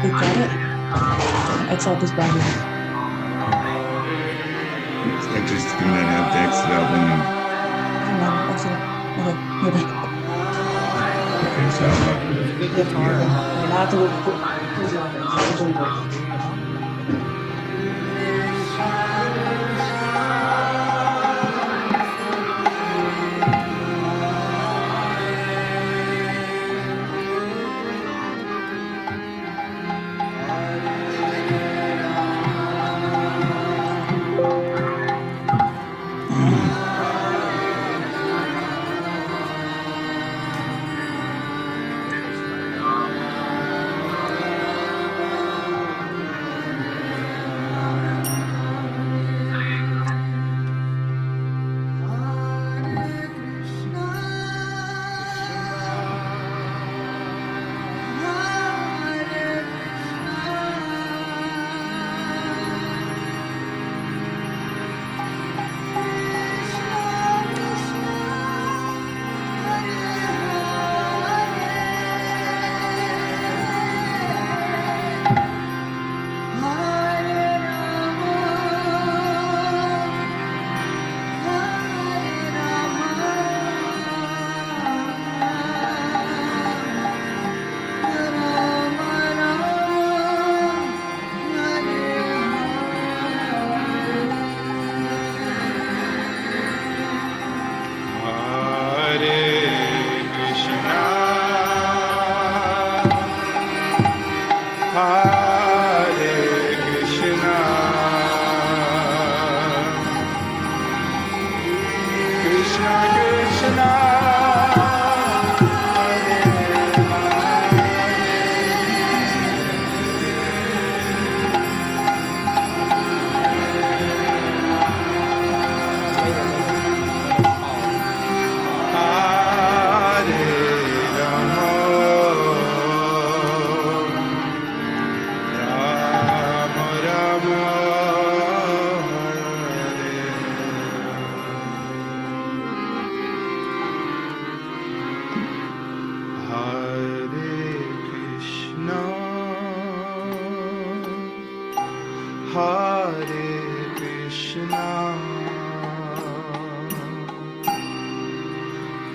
You got it? Exhale this body. It's interesting that I have to exhale when you... Hang on, exhale. Okay, you're back. Okay, so It's hard. Okay, now I have to go close your eyes.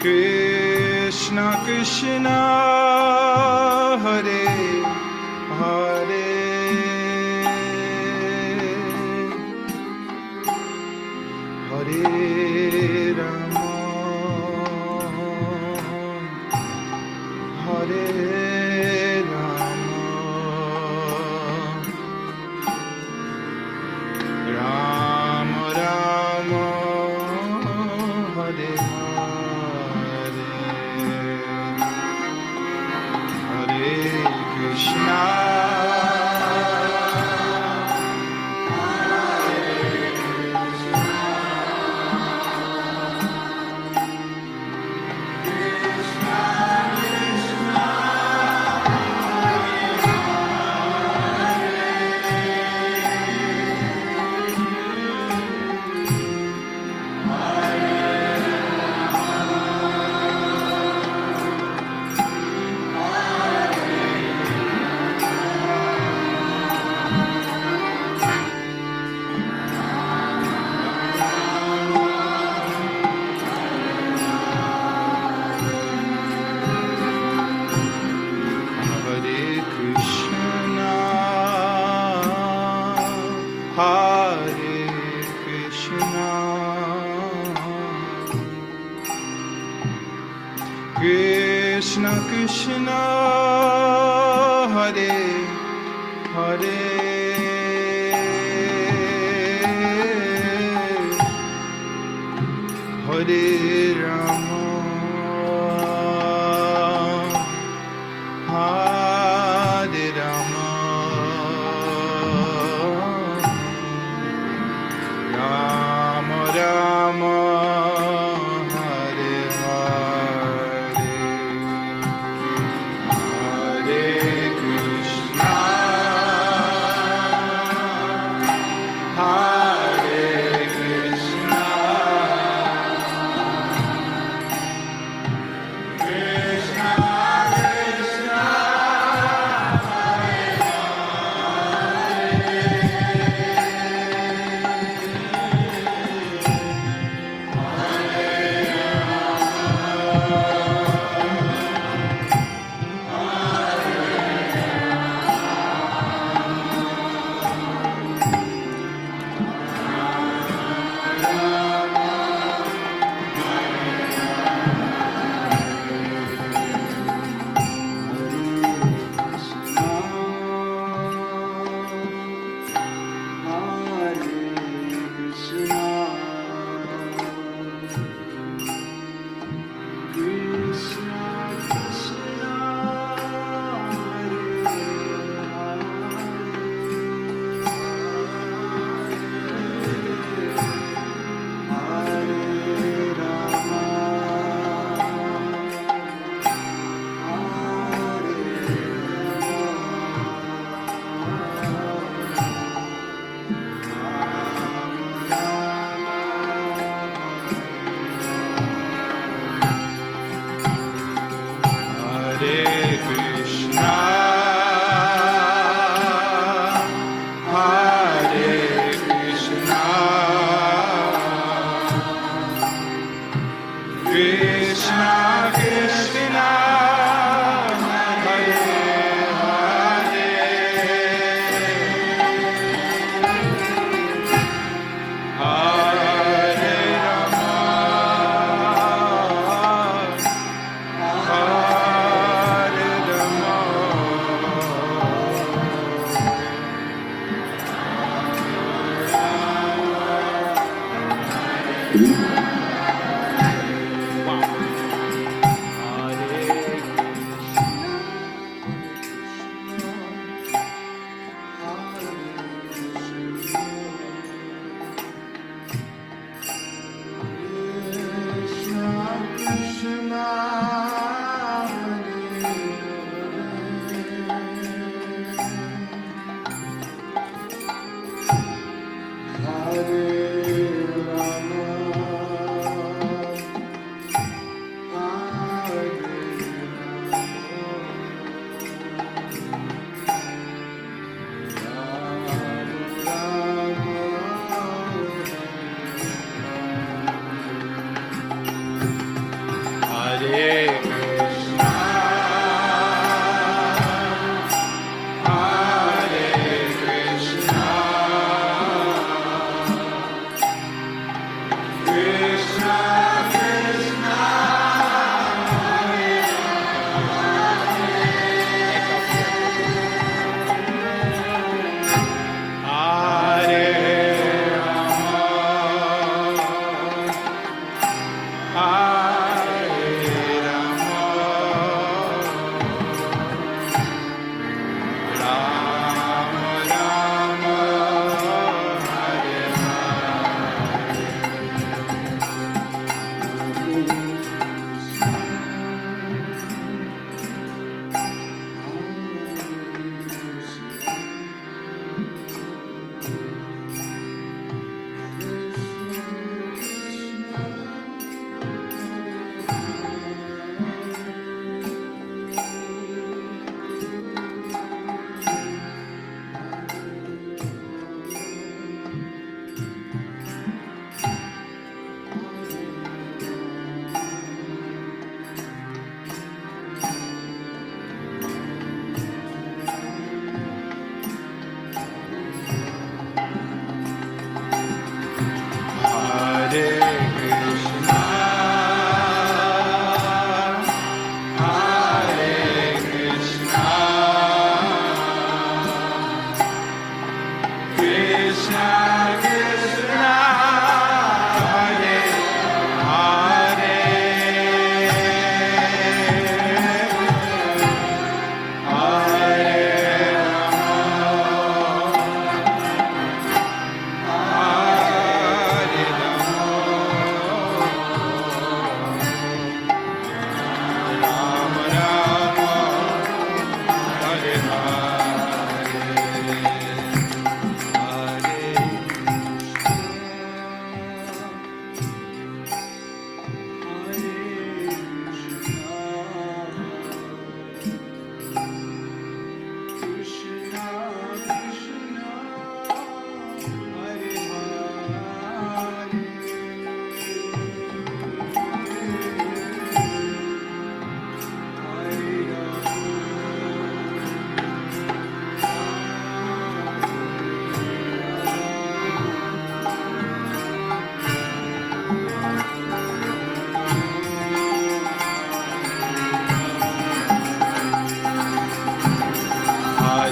Krishna Krishna Hare Hare Hare Rama Hare Rama Rama Rama Hare Hare Krishna Krishna Krishna Hare Hare Hare Rama Hare Rama Rama Rama Hare Hare Hare Krishna Hare Krishna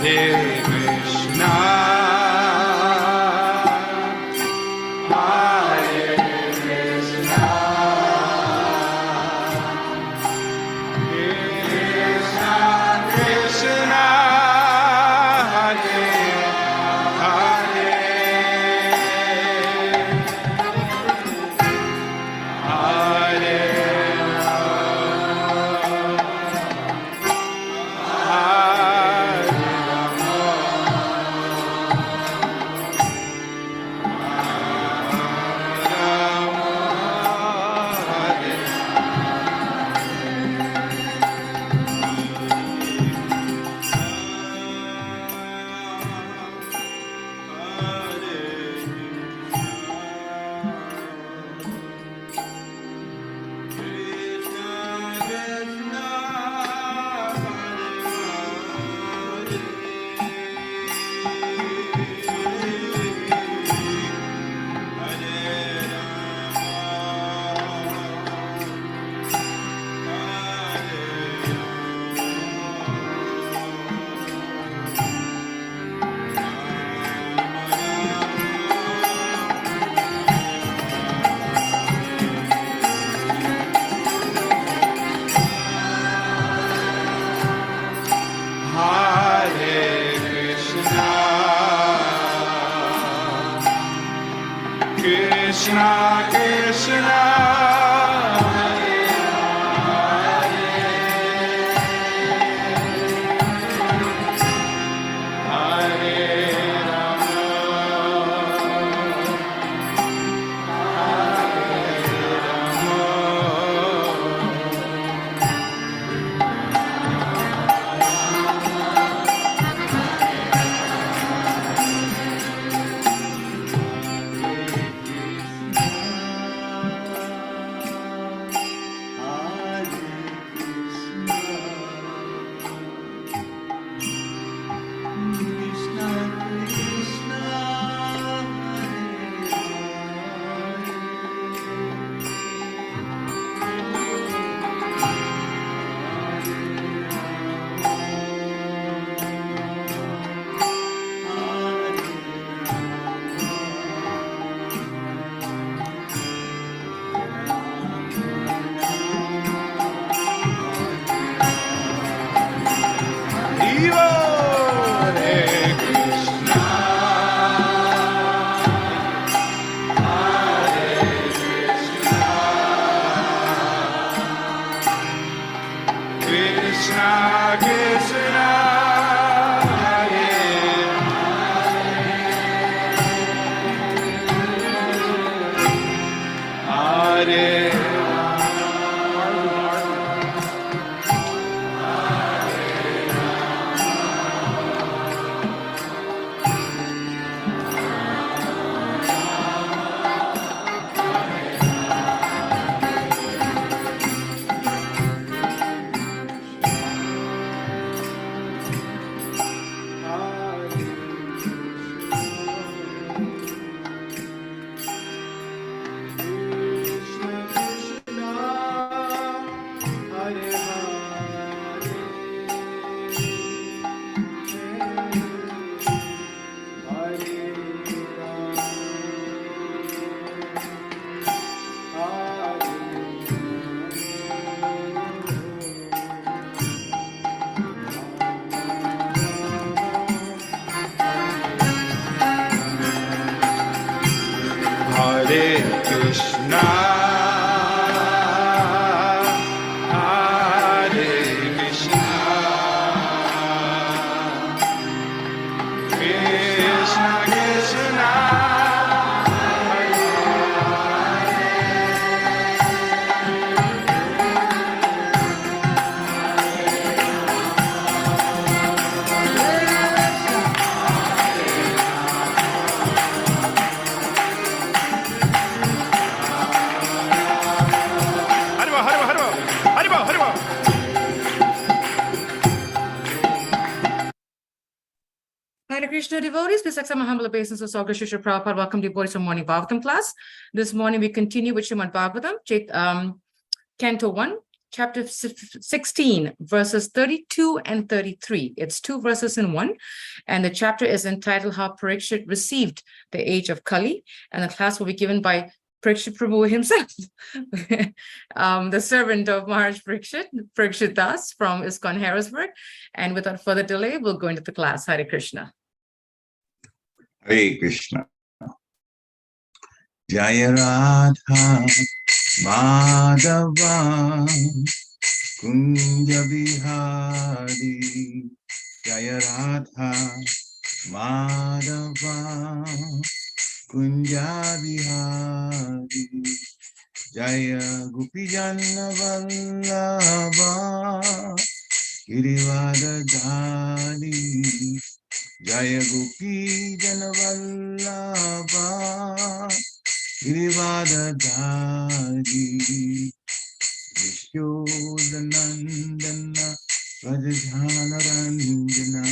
Krishna Krishna Hare Krishna devotees, please accept my humble obeisance of Sagar Shishra Prabhupada. Welcome devotees from morning Bhagavatam class. This morning we continue with Srimad Bhagavatam, Canto 1, chapter 16, verses 32 and 33. It's 2 verses in one. And the chapter is entitled How Pariksit Received the Age of Kali. And the class will be given by Pariksit Prabhu himself, the servant of Maharaj Pariksit Das from ISKCON Harrisburg. And without further delay, we'll go into the class. Hare Krishna. Hare Krishna. Jaya Radha Madhava Kunja Bihari. Jaya Radha Madhava Kunja Bihari. Jaya Gopijana Vallabha Girivardhari. Jaya Gopijana Vallabha Girivardhari. Yashodanandana Vrajadhana Ranjana.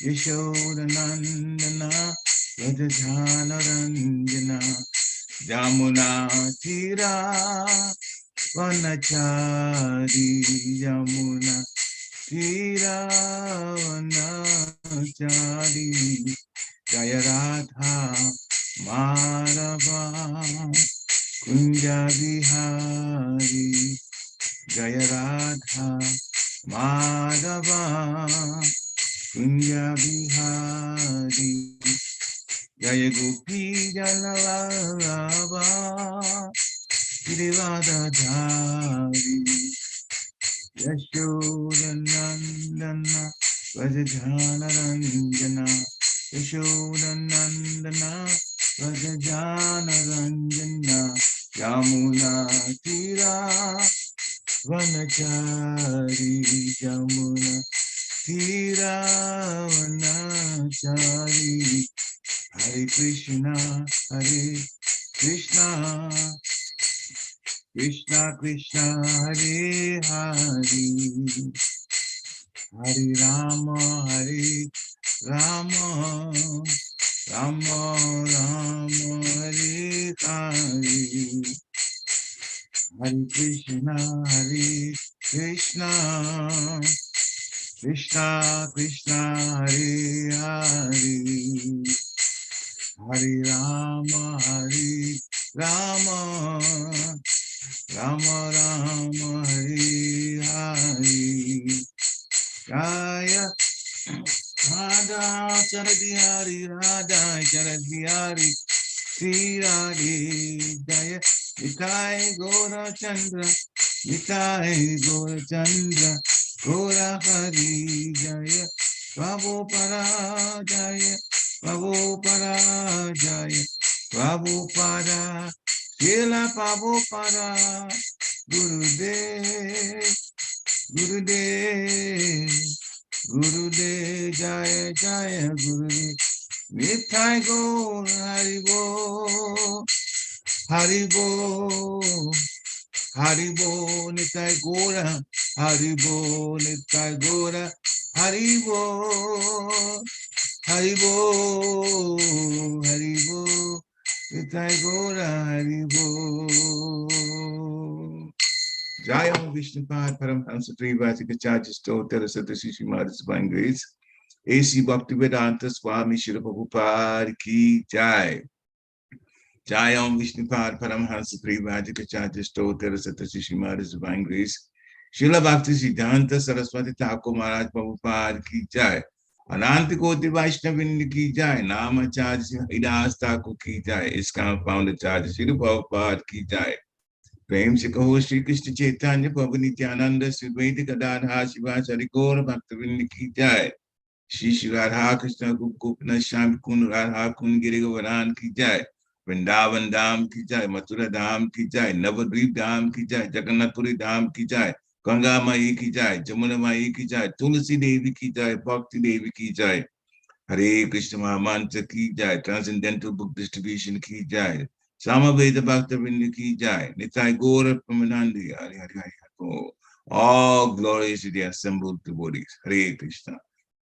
Yashodanandana Vrajadhana Ranjana. Jamuna Tira Vanachari. Jamuna Tira Vanachari. Jaya Radha Madhava Kunja Bihari. Jaya Radha Madhava Kunja Bihari. Jaya Gopijana Vallabha Girivardhari. Yashodanandana Vrajadhana Ranjana. Yashodanandana Vrajadhana Ranjana. Yamuna Tira Vanachari. Yamuna Tira Vanachari. Hare Krishna, Hare Krishna, Krishna Krishna, Hare Hare, Hare Rama, Hare Rama, Rama Rama, Hare Hare, Hare Krishna, Hare Krishna, Krishna Krishna, Hare Hare. Hare Rama, Hare Rama, Rama Rama, Hare Hare. Jaya Radha Charadhihari, Radha Charadhihari, Sri Radhe. Jaya Nitai Gora Chandra, Nitai Gora Chandra, Gora Hari. Jaya Prabhupada, Jaya Prabhupada, Jaya Prabhupada, Srila Prabhupada, Gurudev, Gurudev, Gurudev, Jaya Jaya Gurudev. Nithai Gaur Haribo, Haribo, Haribo, Nithai Gaura, Haribo, Nithai Gaura, Haribo. Haribo, Haribo, Nitai Gora, Haribo. Jaya Vishnupad Paramhamsa Trivasika Stotra Satyasri Srimad Divine Grace. A.C. Bhaktivedanta Swami Srila Prabhupada Ki Jai. Jaya Vishnupad Paramhamsa Trivasika Stotra Satyasri Srimad Divine Grace. Srila Bhakti Siddhanta Saraswati Thakur Maharaj Prabhupada Ki Jai. अनंत कोटि वैष्णविंद की जाए, नामाचार्य हरिदास ठाकुर की जाए, ISKCON founder चार्य Shri Prabhupada की जाए। प्रेम से कहो श्री कृष्ण चैतन्य प्रभु नित्यानंद श्री द्वैत गदाधर शिवाचार्य गौर भक्तवृंद की जाए। श्री श्री राधा कृष्ण गोपीनाथ श्याम कुंड राधा कुंड गिरि गोवर्धन की जाए। वृंदावन धाम की जाए, मथुरा धाम की जाए, नवद्वीप धाम की जाए, जगन्नाथपुरी धाम की जाए, गंगा माई की जाए, जमुना माई की जाए, तुलसी देवी की जाए, भक्ति देवी की जाए। हरे कृष्ण महामंत्र की जाए, ट्रांसेंडेंटल बुक डिस्ट्रीब्यूशन की जाए, सामवेद भक्तवृंद की जाए, निताय गौर Pramanand Hari Hari Hari. All glories to the assembled devotees. Hare Krishna.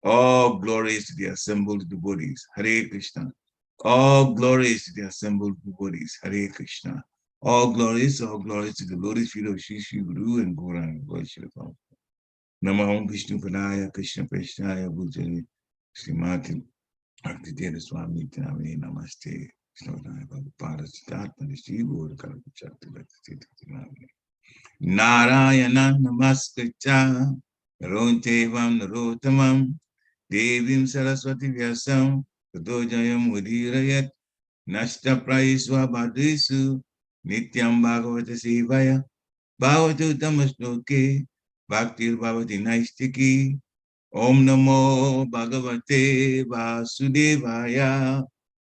All glories to the assembled devotees. Hare Krishna. All glories to the assembled devotees. Hare Krishna. All glories to the lotus feet of Shri Shri Guru and Gauranga Vaishnava Prabhu. Namo Vishnu Padaya Krishna Prasthaya Bhujani Srimati Bhaktivedanta Swami Name Namaste Krishna Padaya Prabhupada Siddhartha Shri Guru Kalapachakti Bhakti Narayana Namaskricha Narontevam Narotamam Devim Saraswati Vyasam Tadojayam Udirayat Nashta Praiswa Bhadrisu Nityam Bhagavata Sivaya Bhavatu Tamasloke Bhaktir Bhavati Naistiki Om Namo Bhagavate Vasudevaya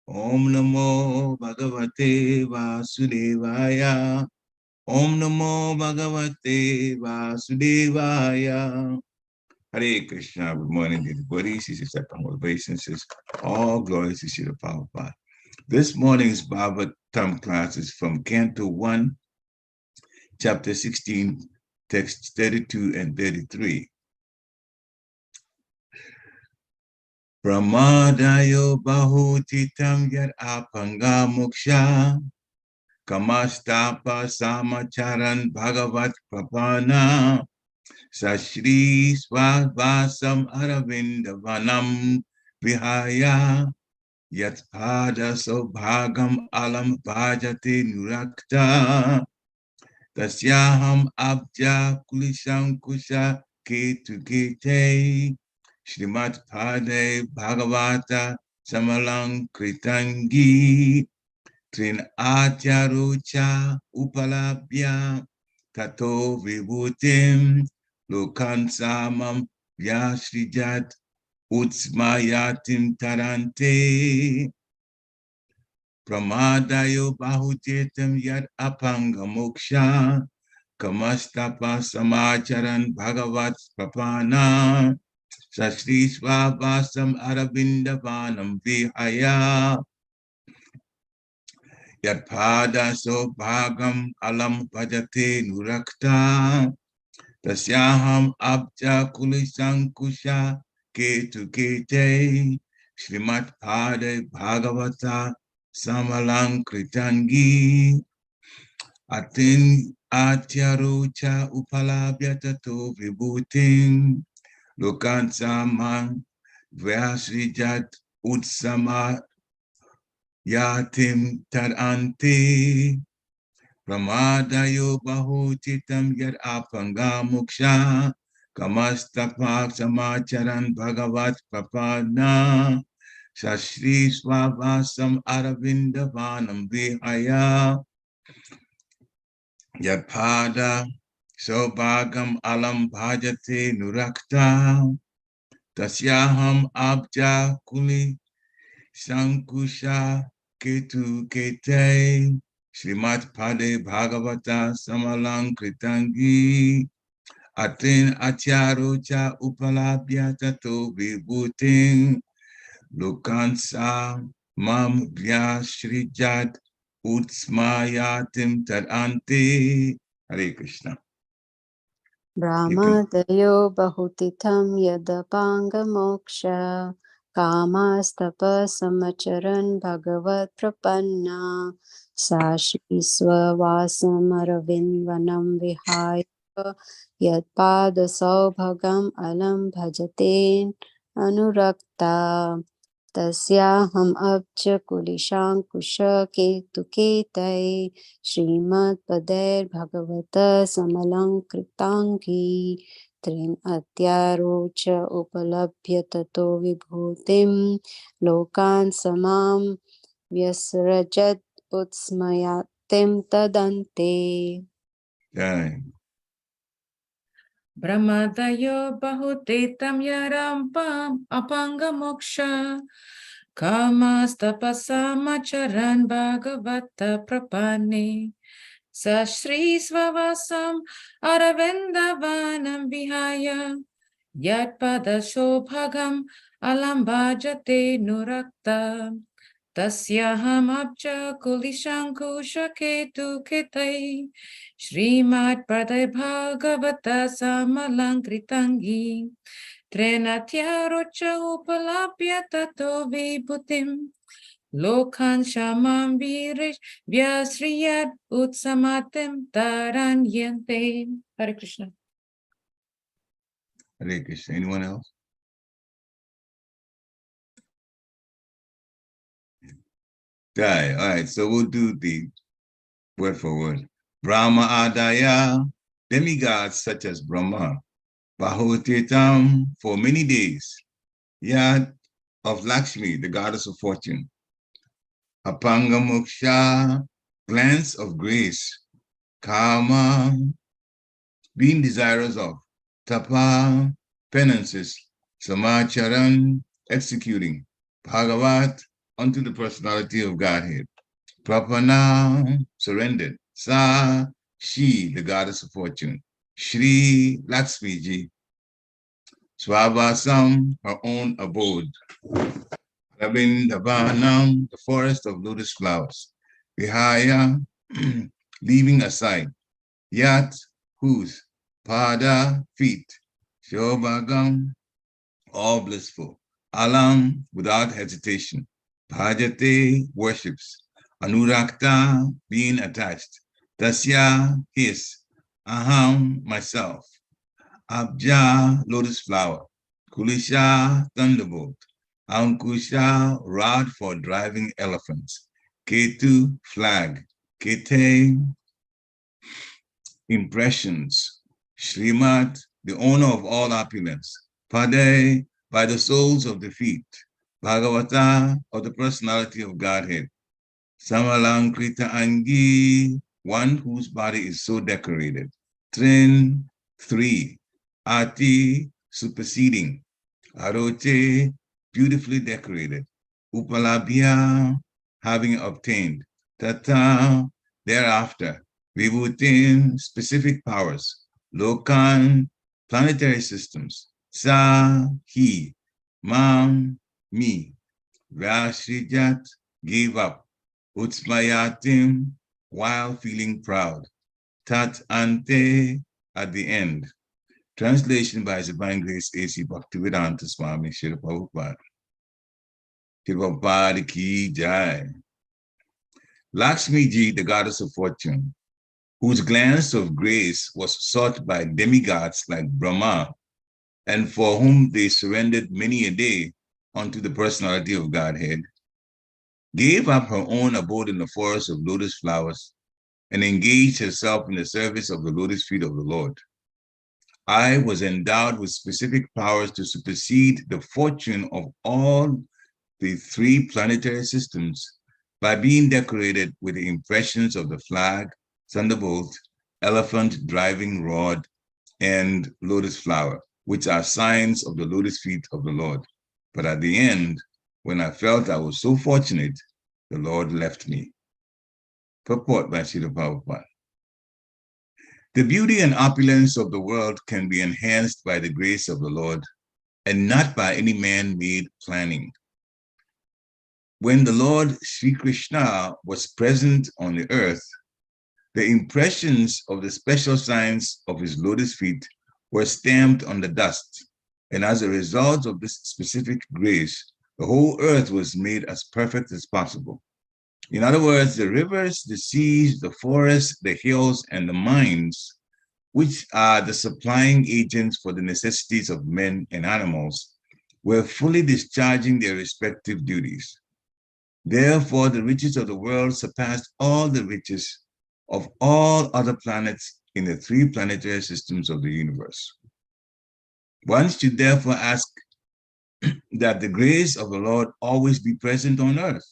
Om Namo Bhagavate Vasudevaya Om Namo Bhagavate Vasudevaya. Hare Krishna. Good morning, dear devotees. This is September obeisances. All glories to Srila Prabhupada. This morning's Bhagavatam class is from Canto 1, chapter 16, texts 32 and 33. Pramadayo bahutitam yad apanga moksha kamastapa samacharan bhagavat prapana Sashri Svasam Aravindavanam Vihaya Yatpada Sobhagam Alam Bhajati Nurakta Tasyaham Abja Kulisham Kusha Ketu Kete Shrimat Pade Bhagavata Samalang Kritangi Trin Atyarucha Upalabhya Tato Vibhutim Lokan Samam Yashrijat Utsmayatim Tarante Pramadayo Bahutetam Yad Apanga Moksha Kamastapa Samacharan Bhagavat Papana Sashri Svabasam Aravindavanam Vihaya Yadpada Sobhagam Alam Bhajate Nurakta Tasyaham Abja Kulisankusha Ketu Kete Shrimat Pade Bhagavata Samalang Kritangi Atin Atyarucha Upalabhyatato Vibhutin Lokan Samang Vyasrijat Utsama Yatim Tarante Pramadayo Bahutitam Yad Apanga Moksha Kamastapak Samacharan Bhagavat Papadna Sashri Swavasam Aravindavanam Vihaya Yadpada Sobhagam Alam Bhajate Nurakta Tasyaham Abja Kuli Sankusha Ketu Kete Shrimat Pade Bhagavata Samalang Kritangi Atin Acharyocha Upalabhya Tato Vibhutin Lokansa Mam Vyashrijat Utsmayatim Tadante. Hare Krishna. Brahmadayo bahutitam yadapanga moksha Kamastapa-samacharan bhagavat prapanna Sashi swavasam aravinvanam vihaya Yadpada saubhagam alam bhajaten anurakta Tasyaham abja kulishankusha ketuketai Srimad Pader Bhagavata Samalankritangi Trin Atyarocha Upalabhya Tato Vibhutim Lokan Samam Vyasrajat Utsmayatim Tadante. Jai. Brahmadayo bahutetam yarampam apanga moksha Kamastapasamacharan bhagavata prapane Sashri svavasam aravindavanam vihaya Yadpada shobhagam alambhajate nurakta Tasyaham abja kulishankusha ketu ketai Srimad Padai Bhagavata Samalankritangi Trenatya rocha upalapya tato vibhutim Lokan Shamam Virish Vyasriyat Utsamatem Taranyente. Hare Krishna. Hare Krishna. Anyone else? All right, so we'll do the word for word. Brahma Adaya, demigods such as Brahma, Bahotitam for many days, Yad of Lakshmi, the goddess of fortune, Apanga Moksha, glance of grace, Kama, being desirous of, Tapa, penances, Samacharan, executing, Bhagavat, unto the personality of Godhead, Prapana, surrendered, Sa, she, the goddess of fortune, Shri, Lakshmi ji, Swabhasam, her own abode, Rabindavanam, the forest of lotus flowers, Vihaya, leaving aside, Yat, whose, Pada, feet, Shobhagam, all blissful, Alam, without hesitation, Bhajate, worships, Anurakta, being attached, Tasya, his, Aham, myself, Abja, lotus flower, Kulisha, thunderbolt, Ankusha, rod for driving elephants, Ketu, flag, Kete, impressions, Shrimat, the owner of all opulence, Pade, by the soles of the feet, Bhagavata, of the personality of Godhead, Samalankrita Angi, one whose body is so decorated, Trin, three, Ati, superseding, Aroche, beautifully decorated, Upalabhya, having obtained, Tata, thereafter, Vibhutin, specific powers, Lokan, planetary systems, Sa, he, Mam, me, Vyashrijat, gave up, Utsmayatim, while feeling proud, Tat ante, at the end. Translation by His Divine Grace A.C. Bhaktivedanta Swami Srila Prabhupada. Srila Prabhupada ki jai. Lakshmi ji, the goddess of fortune, whose glance of grace was sought by demigods like Brahma, and for whom they surrendered many a day unto the personality of Godhead, gave up her own abode in the forest of lotus flowers and engaged herself in the service of the lotus feet of the Lord. I was endowed with specific powers to supersede the fortune of all the three planetary systems by being decorated with the impressions of the flag, thunderbolt, elephant driving rod, and lotus flower, which are signs of the lotus feet of the Lord. But at the end, when I felt I was so fortunate, the Lord left me. Purport by Srila Prabhupada. The beauty and opulence of the world can be enhanced by the grace of the Lord and not by any man-made planning. When the Lord Sri Krishna was present on the earth, the impressions of the special signs of his lotus feet were stamped on the dust, and as a result of this specific grace, the whole earth was made as perfect as possible. In other words, the rivers, the seas, the forests, the hills, and the mines, which are the supplying agents for the necessities of men and animals, were fully discharging their respective duties. Therefore, the riches of the world surpassed all the riches of all other planets in the three planetary systems of the universe. One should therefore ask that the grace of the Lord always be present on earth,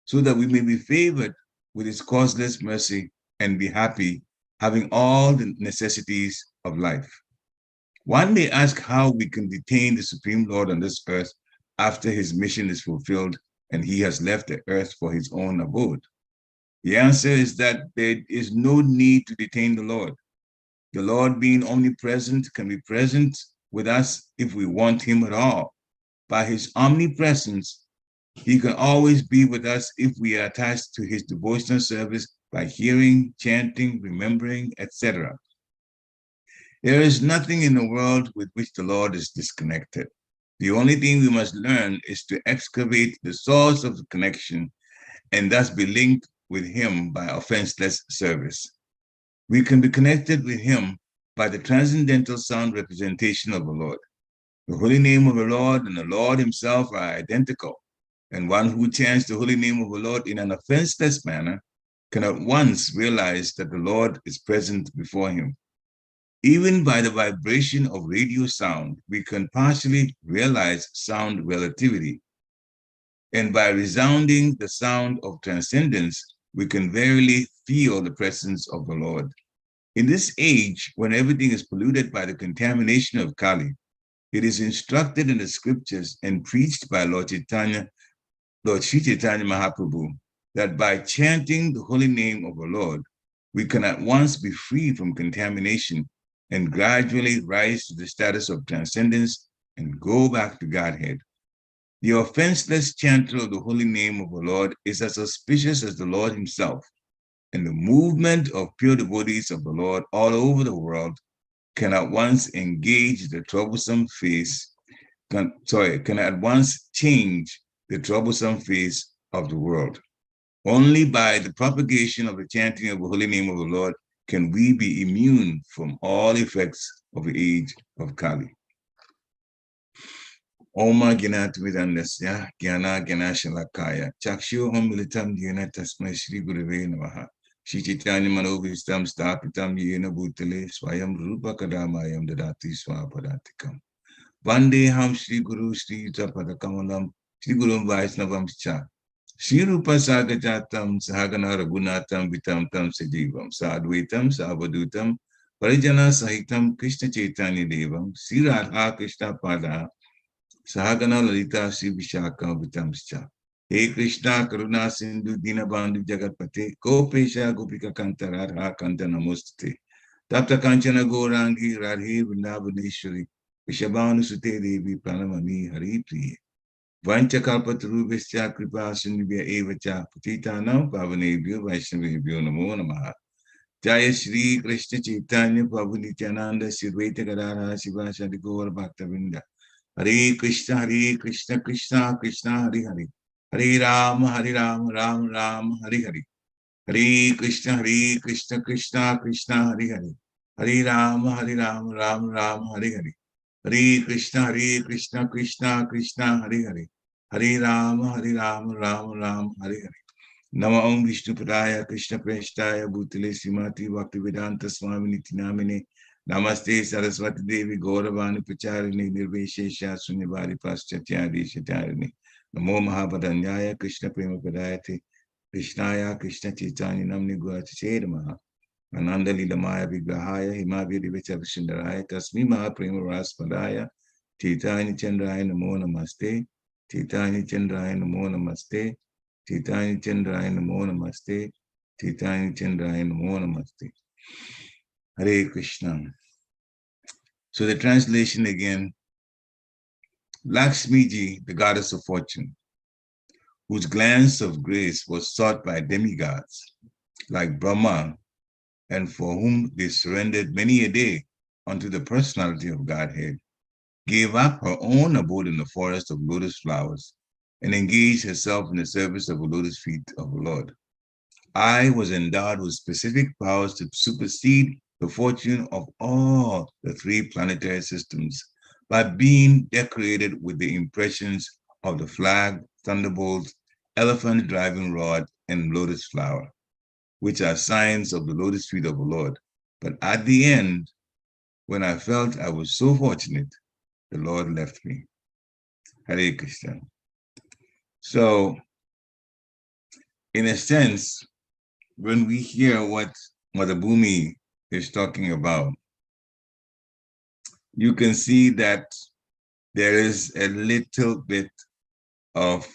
so that we may be favored with his causeless mercy and be happy, having all the necessities of life. One may ask how we can detain the Supreme Lord on this earth after his mission is fulfilled and he has left the earth for his own abode. The answer is that there is no need to detain the Lord. The Lord, being omnipresent, can be present with us if we want him at all. By his omnipresence, he can always be with us if we are attached to his devotional service by hearing, chanting, remembering, etc. There is nothing in the world with which the Lord is disconnected. The only thing we must learn is to excavate the source of the connection and thus be linked with him by offenseless service. We can be connected with him by the transcendental sound representation of the Lord. The holy name of the Lord and the Lord himself are identical, and one who chants the holy name of the Lord in an offenseless manner can at once realize that the Lord is present before him. Even by the vibration of radio sound, we can partially realize sound relativity. And by resounding the sound of transcendence, we can verily feel the presence of the Lord. In this age, when everything is polluted by the contamination of Kali, it is instructed in the scriptures and preached by Lord Sri Chaitanya Mahaprabhu that by chanting the holy name of the Lord, we can at once be free from contamination and gradually rise to the status of transcendence and go back to Godhead. The offenseless chanter of the holy name of the Lord is as auspicious as the Lord himself, and the movement of pure devotees of the Lord all over the world can at once engage the troublesome face, can at once change the troublesome face of the world. Only by the propagation of the chanting of the holy name of the Lord can we be immune from all effects of the age of Kali. Oma Gnatvidandasya Gyana Ganashalakaya Chakshu Militam Yena Tasmai Shri Gurave Namaha Shri Chaitanya Manovistam Stapitam Yena Bhutale Swayam Rupa Kadamayam Dadati Swapadatikam Vande Ham Shri Guru Shri Tapada Kamalam Shri Guru Vaisnavam Cha Shri Rupa Sagajatam Sahagana Ragunatam Vitam Tam Sajivam Sadvaitam Savadutam Parijana Sahitam Krishna Chaitanya Devam Sri Radha Krishna Pada Sahagana Lalita Sri Vishaka Vitamscha. He Krishna Karuna Sindhu Dinabandhu Jagatpate Gopesha Gopika Kanta Radha Kanta Namostate Tapta Kanchana Gorangi Radhe Vrindavaneshwari Vishabhanu Sute Devi Pranamami Hari Priye Vancha Kalpatarubhasya Kripa Sindhya Evacha Patitanam Pavanebhyo Vaishnavebhyo Namo Namaha Jaya Shri Krishna Chaitanya Prabhu Nityananda Sri Advaita Gadadhara Sivasadi Gaur Bhaktavinda Hare Krishna, Krishna Krishna, Hare Hare. Hare Rama, Ram Ram, Hare Hare. Hare Krishna, Krishna Krishna, Hare Hare. Hare Rama, Ram Ram, Hare Hare. Hare Krishna, Krishna, Hare Hare. Hare Rama, Ram Ram, Hare Hare. Nama Om Vishnu Padaya, Krishna Preshtaya, Bhutale Srimati Bhaktivedanta Swami Niti Namine. Namaste Saraswati Devi Gauravani Pacharini Nirveshesha Sunyavari Paschatya Deshacharini Namo Mahabharanyaya Krishna Prema Padayate Krishnaya Krishna Chaitanya Namni Gurati Chedamaha Ananda Lilamaya Vigrahaya Himavya Divicha Vishindaraya Tasmi Mahaprema Raspadaya Chaitanya Chandraya Namo Namaste Chaitanya Chandraya Namo Namaste Chaitanya Chandraya Namo Namaste Chaitanya Chandraya Namo Namaste Hare Krishna. So the translation again, Lakshmiji, the goddess of fortune, whose glance of grace was sought by demigods like Brahma, and for whom they surrendered many a day unto the personality of Godhead, gave up her own abode in the forest of lotus flowers and engaged herself in the service of the lotus feet of the Lord. I was endowed with specific powers to supersede the fortune of all the three planetary systems by being decorated with the impressions of the flag, thunderbolt, elephant driving rod, and lotus flower, which are signs of the lotus feet of the Lord. But at the end, when I felt I was so fortunate, the Lord left me. Hare Krishna. So, in a sense, when we hear what Mother Bhumi is talking about, you can see that there is a little bit of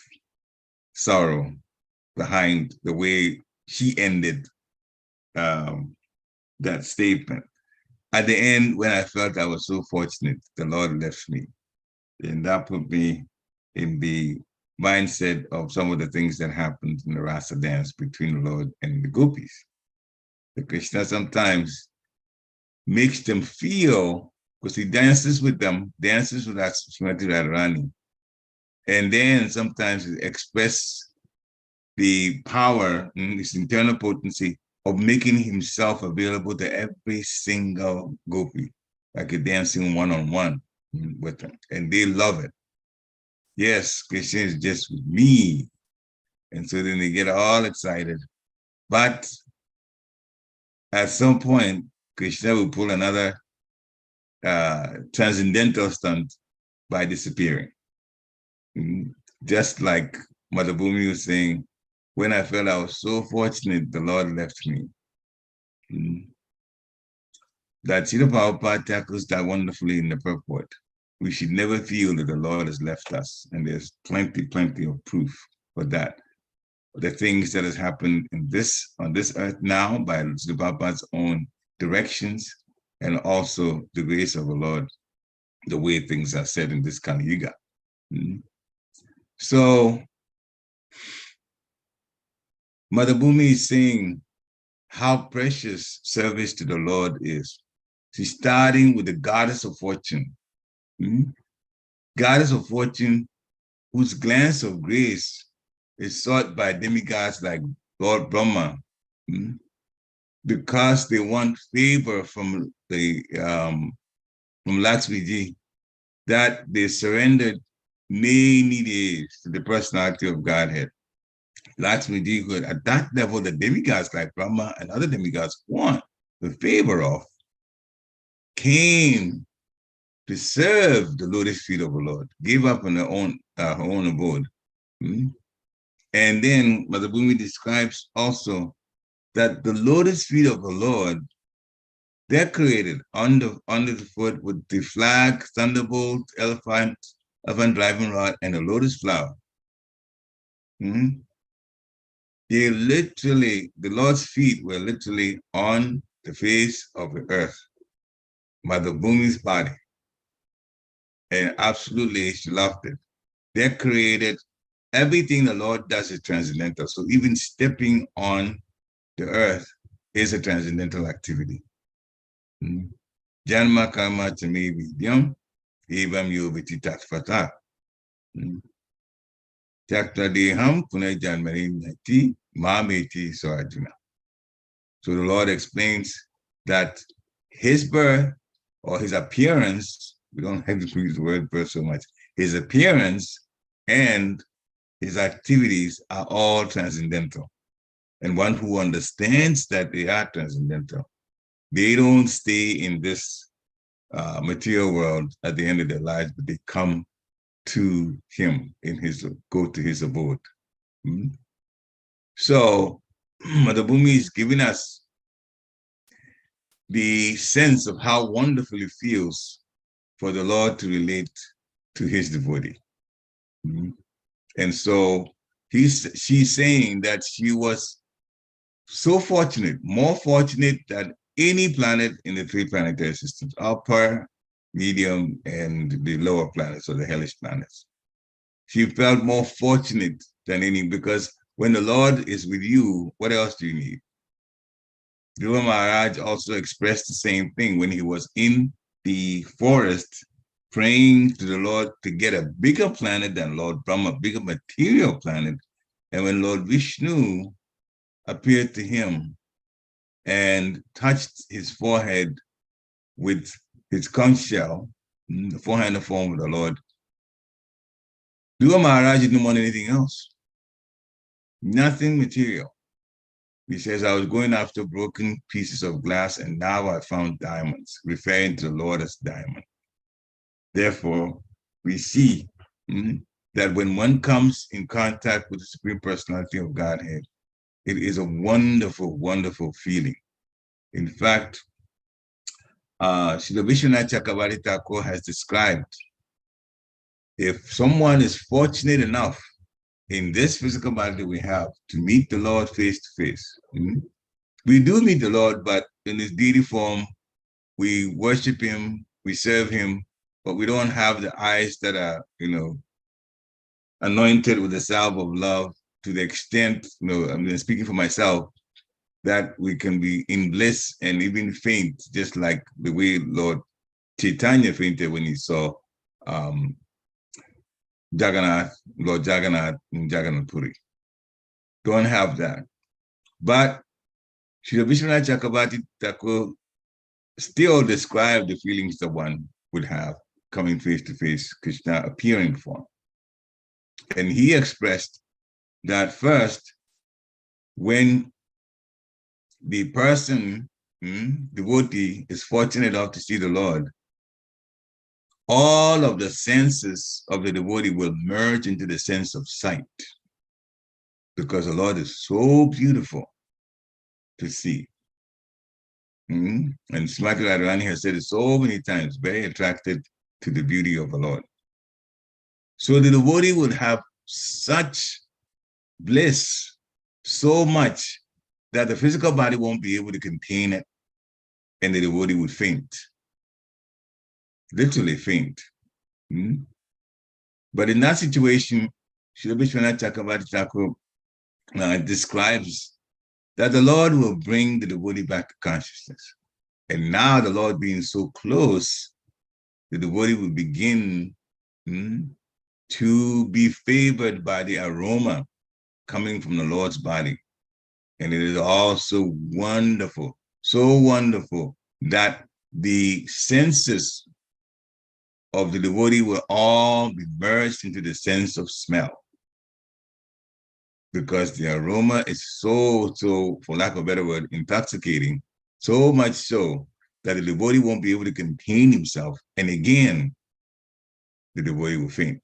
sorrow behind the way she ended that statement. At the end, when I felt I was so fortunate, the Lord left me. And that put me in the mindset of some of the things that happened in the Rasa dance between the Lord and the gopis. The Krishna sometimes makes them feel, because he dances with them, dances with Srimati Radharani, and then sometimes he expresses the power, his internal potency of making himself available to every single gopi, like a dancing one-on-one with them. And they love it. Yes, Krishna is just with me. And so then they get all excited. But at some point, Krishna will pull another transcendental stunt by disappearing. Just like Mother Bhumi was saying, when I felt I was so fortunate, the Lord left me. That Srila Prabhupada tackles that wonderfully in the purport. We should never feel that the Lord has left us. And there's plenty of proof for that. The things that has happened on this earth now by Srila Prabhupada's own directions, and also the grace of the Lord, the way things are said in this Kali Yuga. So Mother Bhumi is saying how precious service to the Lord is. She's starting with the goddess of fortune. Goddess of fortune, whose glance of grace is sought by demigods like Lord Brahma, because they want favor from the from Lakshmi Ji, that they surrendered many days to the personality of Godhead. Lakshmi Ji, who at that level, the demigods like Brahma and other demigods want the favor of, came to serve the lotus feet of the Lord, gave up on her own abode. And then Mother Bhumi describes also that the lotus feet of the Lord, decorated under the foot with the flag, thunderbolt, elephant driving rod, and a lotus flower. They literally, the Lord's feet were literally on the face of the earth, Mother Bhumi's body. And absolutely, she loved it. Decorated, everything the Lord does is transcendental. So even stepping on the earth is a transcendental activity. Janma karma chame vidyam, evam yoviti tatfata. Chakta deham punay janmani nati, mameti so Arjuna. So the Lord explains that his birth or his appearance, we don't have to use the word birth so much, his appearance and his activities are all transcendental. And one who understands that they are transcendental, they don't stay in this material world at the end of their lives, but they come to him go to his abode. So Mother Bhumi is giving us the sense of how wonderful it feels for the Lord to relate to his devotee. And so she's saying that she was so fortunate, more fortunate than any planet in the three planetary systems, upper, medium, and the lower planets, or the hellish planets. She felt more fortunate than any, because when the Lord is with you, what else do you need? Dhruva Maharaj also expressed the same thing when he was in the forest praying to the Lord to get a bigger planet than Lord Brahma, a bigger material planet. And when Lord Vishnu appeared to him and touched his forehead with his conch shell, the forehead and form of the Lord, Dhruva Maharaj didn't want anything else. Nothing material. He says, I was going after broken pieces of glass, and now I found diamonds, referring to the Lord as diamond. Therefore, we see that when one comes in contact with the Supreme Personality of Godhead, it is a wonderful, wonderful feeling. In fact, Srila Vishwanath Chakravarti Thakur has described, if someone is fortunate enough in this physical body that we have to meet the Lord face to face, we do meet the Lord, but in his deity form, we worship him, we serve him, but we don't have the eyes that are, anointed with the salve of love to the extent, I'm speaking for myself, that we can be in bliss and even faint, just like the way Lord Chaitanya fainted when he saw Lord Jagannath in Jagannath Puri. don't have that. But Srila Vishwanath Chakravarti Thakur still described the feelings that one would have coming face to face, Krishna appearing form. And he expressed that first, when the person, devotee, is fortunate enough to see the Lord, all of the senses of the devotee will merge into the sense of sight, because the Lord is so beautiful to see. And Srimati Radharani has said it so many times, very attracted to the beauty of the Lord. So the devotee would have such bliss, so much, that the physical body won't be able to contain it, and the devotee would faint, literally faint. But in that situation, Srila Vishwanath Chakravarti Thakur describes that the Lord will bring the devotee back to consciousness. And now the Lord being so close, the devotee will begin to be favored by the aroma coming from the Lord's body. And it is all so wonderful that the senses of the devotee will all be merged into the sense of smell, because the aroma is so, for lack of a better word, intoxicating, so much so that the devotee won't be able to contain himself. And again, the devotee will faint.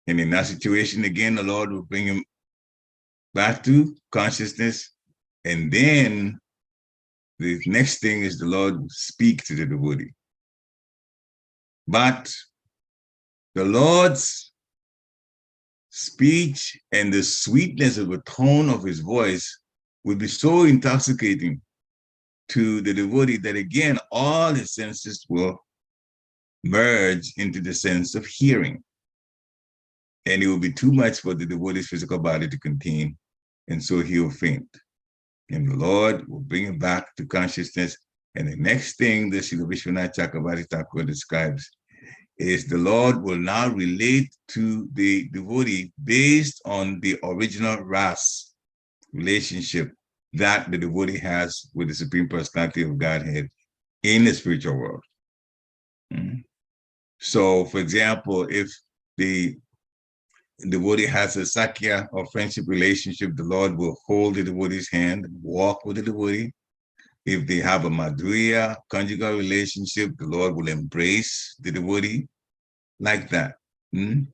And in that situation, again, the Lord will bring him back to consciousness. And then the next thing is the Lord will speak to the devotee. But the Lord's speech and the sweetness of the tone of his voice would be so intoxicating to the devotee that again, all his senses will merge into the sense of hearing. And it will be too much for the devotee's physical body to contain, and so he will faint. And the Lord will bring him back to consciousness. And the next thing that Srila Vishwanath Chakravarti Thakur describes is the Lord will now relate to the devotee based on the original ras relationship that the devotee has with the Supreme Personality of Godhead in the spiritual world. So, for example, if the devotee has a sakya or friendship relationship, the Lord will hold the devotee's hand and walk with the devotee. If they have a madhurya, conjugal relationship, the Lord will embrace the devotee like that. And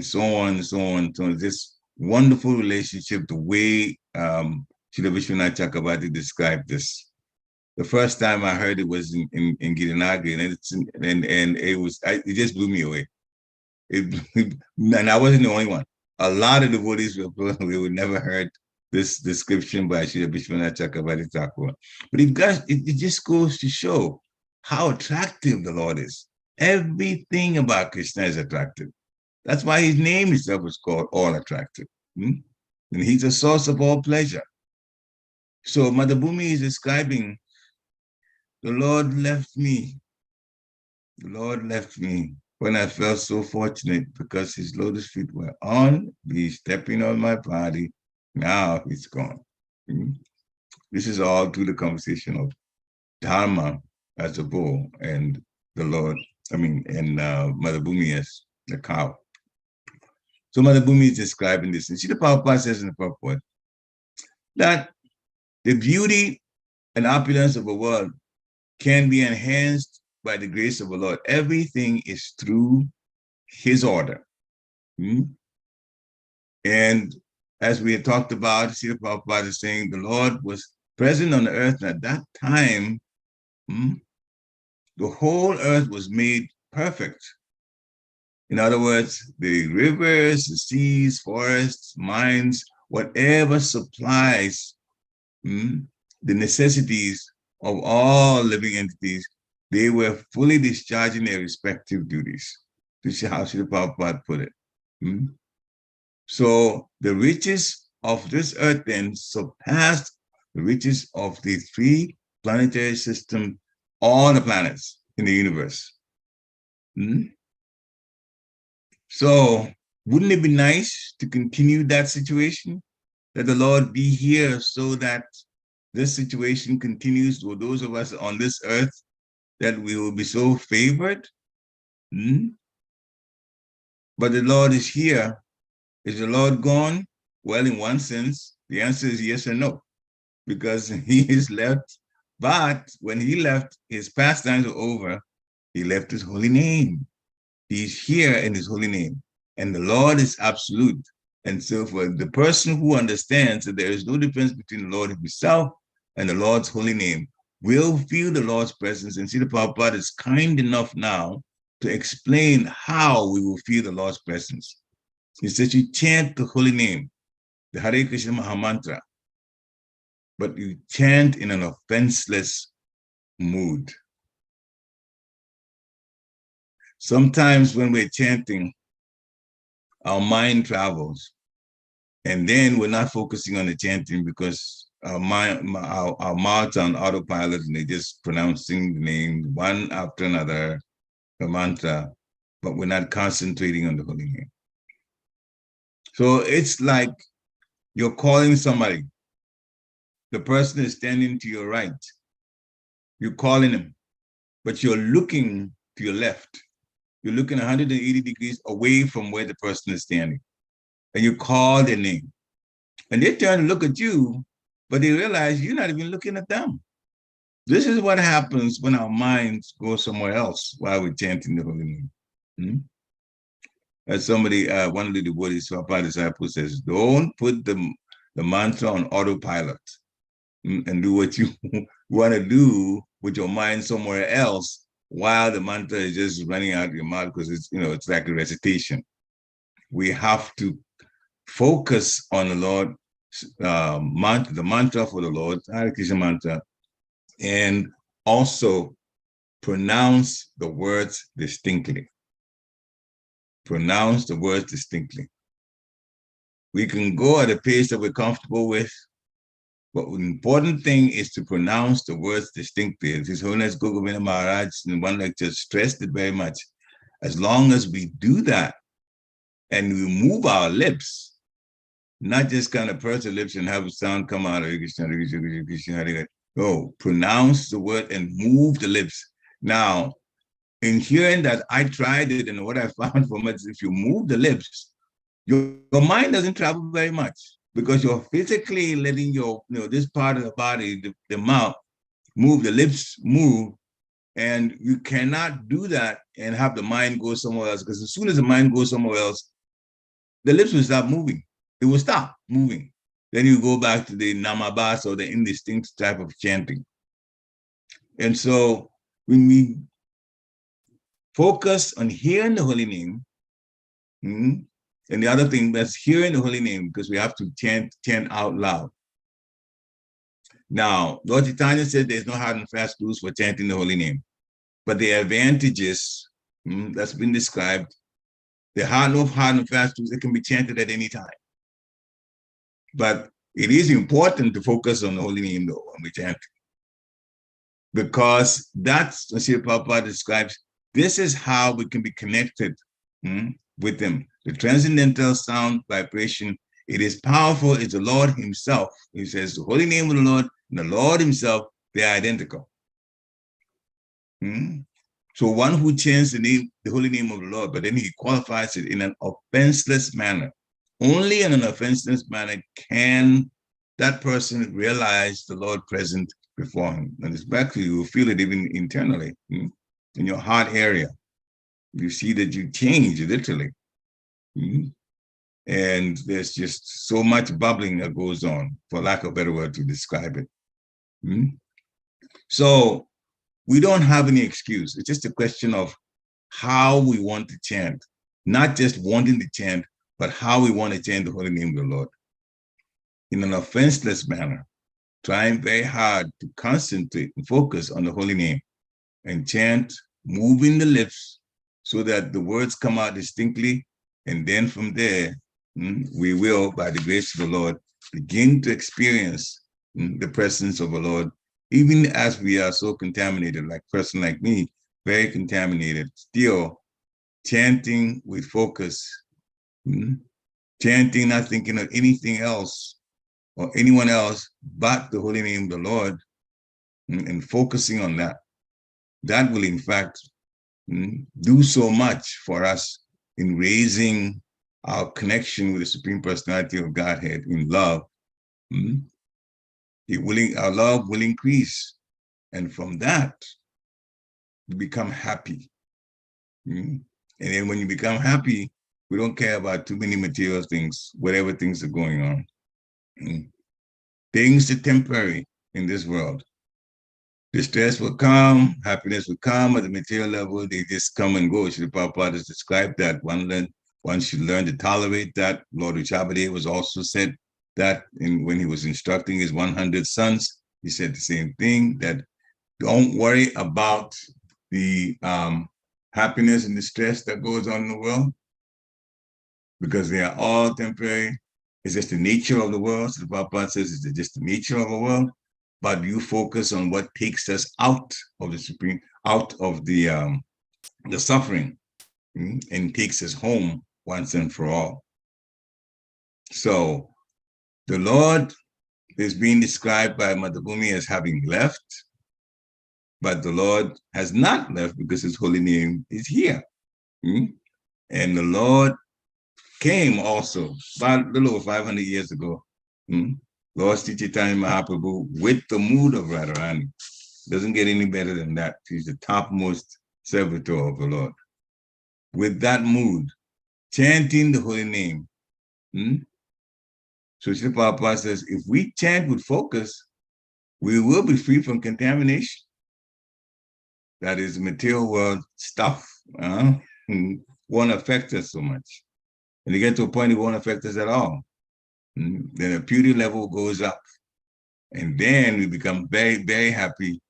so on and so on. So this wonderful relationship, the way Srila Vishwanath Chakravarti described this. The first time I heard it was in Girinagri, and it just blew me away. And I wasn't the only one. A lot of devotees would never heard this description by Srila Vishwanath Chakravarti Thakur. But it just goes to show how attractive the Lord is. Everything about Krishna is attractive. That's why his name itself is called All Attractive. And he's a source of all pleasure. So Mother Bhumi is describing, the Lord left me. The Lord left me when I felt so fortunate because his lotus feet were on me, stepping on my body. Now he's gone. This is all through the conversation of Dharma as a bull and the Lord, and Mother Bhumi as the cow. So Mother Bhumi is describing this. And Srila Prabhupada says in the purport that the beauty and opulence of a world can be enhanced by the grace of the Lord. Everything is through his order. And as we had talked about, Srila Prabhupada is saying the Lord was present on the earth, and at that time, the whole earth was made perfect. In other words, the rivers, the seas, forests, mines, whatever supplies the necessities of all living entities, they were fully discharging their respective duties. This is how Srila Prabhupada put it. So the riches of this earth then surpassed the riches of the 3 planetary system, all the planets in the universe. So Wouldn't it be nice to continue that situation? That the Lord be here so that this situation continues for those of us on this earth, that we will be so favored? But the Lord is here. Is the Lord gone? Well, in one sense, the answer is yes or no, because he is left. But when he left, his pastimes were over. He left his holy name. He's here in his holy name. And the Lord is absolute. And so for the person who understands that there is no difference between the Lord himself and the Lord's holy name will feel the Lord's presence. And Srila Prabhupada is kind enough now to explain how we will feel the Lord's presence. He says you chant the holy name, the Hare Krishna Mahamantra, but you chant in an offenseless mood. Sometimes when we're chanting, our mind travels, and then we're not focusing on the chanting because our mouths are on autopilot and they're just pronouncing the name one after another, the mantra, but we're not concentrating on the holy name. So it's like you're calling somebody. The person is standing to your right. You're calling him, but you're looking to your left. You're looking 180 degrees away from where the person is standing. And you call their name. And they turn to look at you, but they realize you're not even looking at them. This is what happens when our minds go somewhere else while we're chanting the holy name. As somebody, one of the devotees, Swapa disciples says, don't put the mantra on autopilot and do what you want to do with your mind somewhere else while the mantra is just running out of your mouth, because it's like a recitation. We have to focus on the Lord, the mantra for the Lord, Hare Krishna mantra, and also pronounce the words distinctly. Pronounce the words distinctly. We can go at a pace that we're comfortable with, but the important thing is to pronounce the words distinctly. His Holiness Govinda Maharaj in one lecture stressed it very much. As long as we do that and we move our lips, not just kind of purse the lips and have a sound come out of Krishna. No, pronounce the word and move the lips. Now, in hearing that, I tried it, and what I found from it is if you move the lips, your mind doesn't travel very much, because you're physically letting your, this part of the body, the mouth, move, the lips move, and you cannot do that and have the mind go somewhere else, because as soon as the mind goes somewhere else, the lips will stop moving. It will stop moving. Then you go back to the namabas or the indistinct type of chanting. And so when we focus on hearing the holy name, and the other thing that's hearing the holy name, because we have to chant out loud. Now, Lord Chaitanya said there's no hard and fast rules for chanting the holy name, but the advantages that's been described, no hard and fast rules, it can be chanted at any time. But it is important to focus on the holy name though when we chant, because that's what Srila Prabhupada describes. This is how we can be connected with him. The transcendental sound vibration, it is powerful. It's the Lord himself. He says the holy name of the Lord and the Lord himself, they're identical. So one who chants the holy name of the Lord, but then he qualifies it in an offenseless manner. Only in an offenseless manner can that person realize the Lord present before him. And it's back to you will feel it even internally in your heart area. You see that you change literally. And there's just so much bubbling that goes on, for lack of a better word to describe it. So we don't have any excuse. It's just a question of how we want to chant, not just wanting to chant, but how we want to chant the holy name of the Lord in an offenseless manner, trying very hard to concentrate and focus on the holy name and chant, moving the lips so that the words come out distinctly. And then from there, we will, by the grace of the Lord, begin to experience the presence of the Lord, even as we are so contaminated, like a person like me, very contaminated, still chanting with focus Chanting, not thinking of anything else or anyone else but the holy name of the Lord, and focusing on that. That will, in fact, do so much for us in raising our connection with the Supreme Personality of Godhead in love. Our love will increase. And from that, we become happy. And then when you become happy, we don't care about too many material things, whatever things are going on. Things are temporary in this world. Distress will come, happiness will come at the material level, they just come and go. Srila Prabhupada has described that. One should learn to tolerate that. Lord Uchabade was also said that when he was instructing his 100 sons, he said the same thing, that don't worry about the happiness and the stress that goes on in the world, because they are all temporary. It's just the nature of the world. So the Prabhupada says it's just the nature of the world, but you focus on what takes us out of the supreme, out of the suffering, and takes us home once and for all. So the Lord is being described by Mother Bhumi as having left, but the Lord has not left because his holy name is here. And the Lord came also about a little over 500 years ago. Lord Sri Chaitanya Mahaprabhu with the mood of Radharani. Doesn't get any better than that. She's the topmost servitor of the Lord. With that mood, chanting the holy name. So Srila Prabhupada says, if we chant with focus, we will be free from contamination. That is material world stuff. Won't affect us so much. And you get to a point it won't affect us at all. Then the purity level goes up. And then we become very, very happy.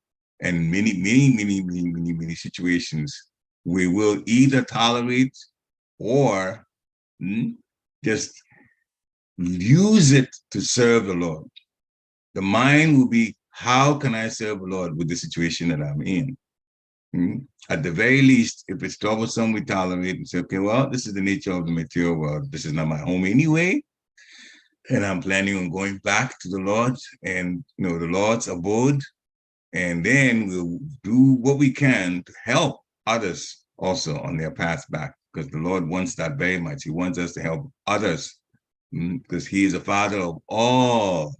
And many situations we will either tolerate or just use it to serve the Lord. The mind will be, how can I serve the Lord with the situation that I'm in? At the very least, if it's troublesome, we tolerate and say, okay, well, this is the nature of the material world. This is not my home anyway. And I'm planning on going back to the Lord and the Lord's abode. And then we'll do what we can to help others also on their path back, because the Lord wants that very much. He wants us to help others because he is the father of all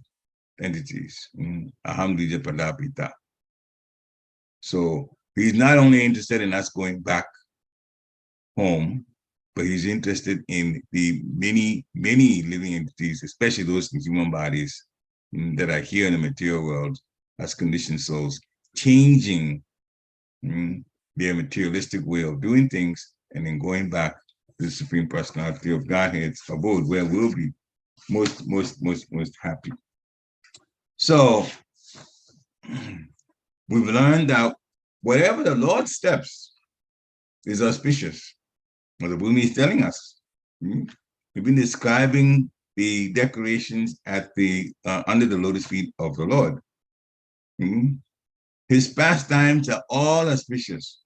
entities. Ahamdija Padapita. So he's not only interested in us going back home, but he's interested in the many living entities, especially those in human bodies that are here in the material world as conditioned souls, changing their materialistic way of doing things and then going back to the Supreme Personality of Godhead's abode, where we'll be most happy. So we've learned that whatever the Lord steps is auspicious. Mother Bhumi is telling us. We've been describing the decorations at the under the lotus feet of the Lord. His pastimes are all auspicious,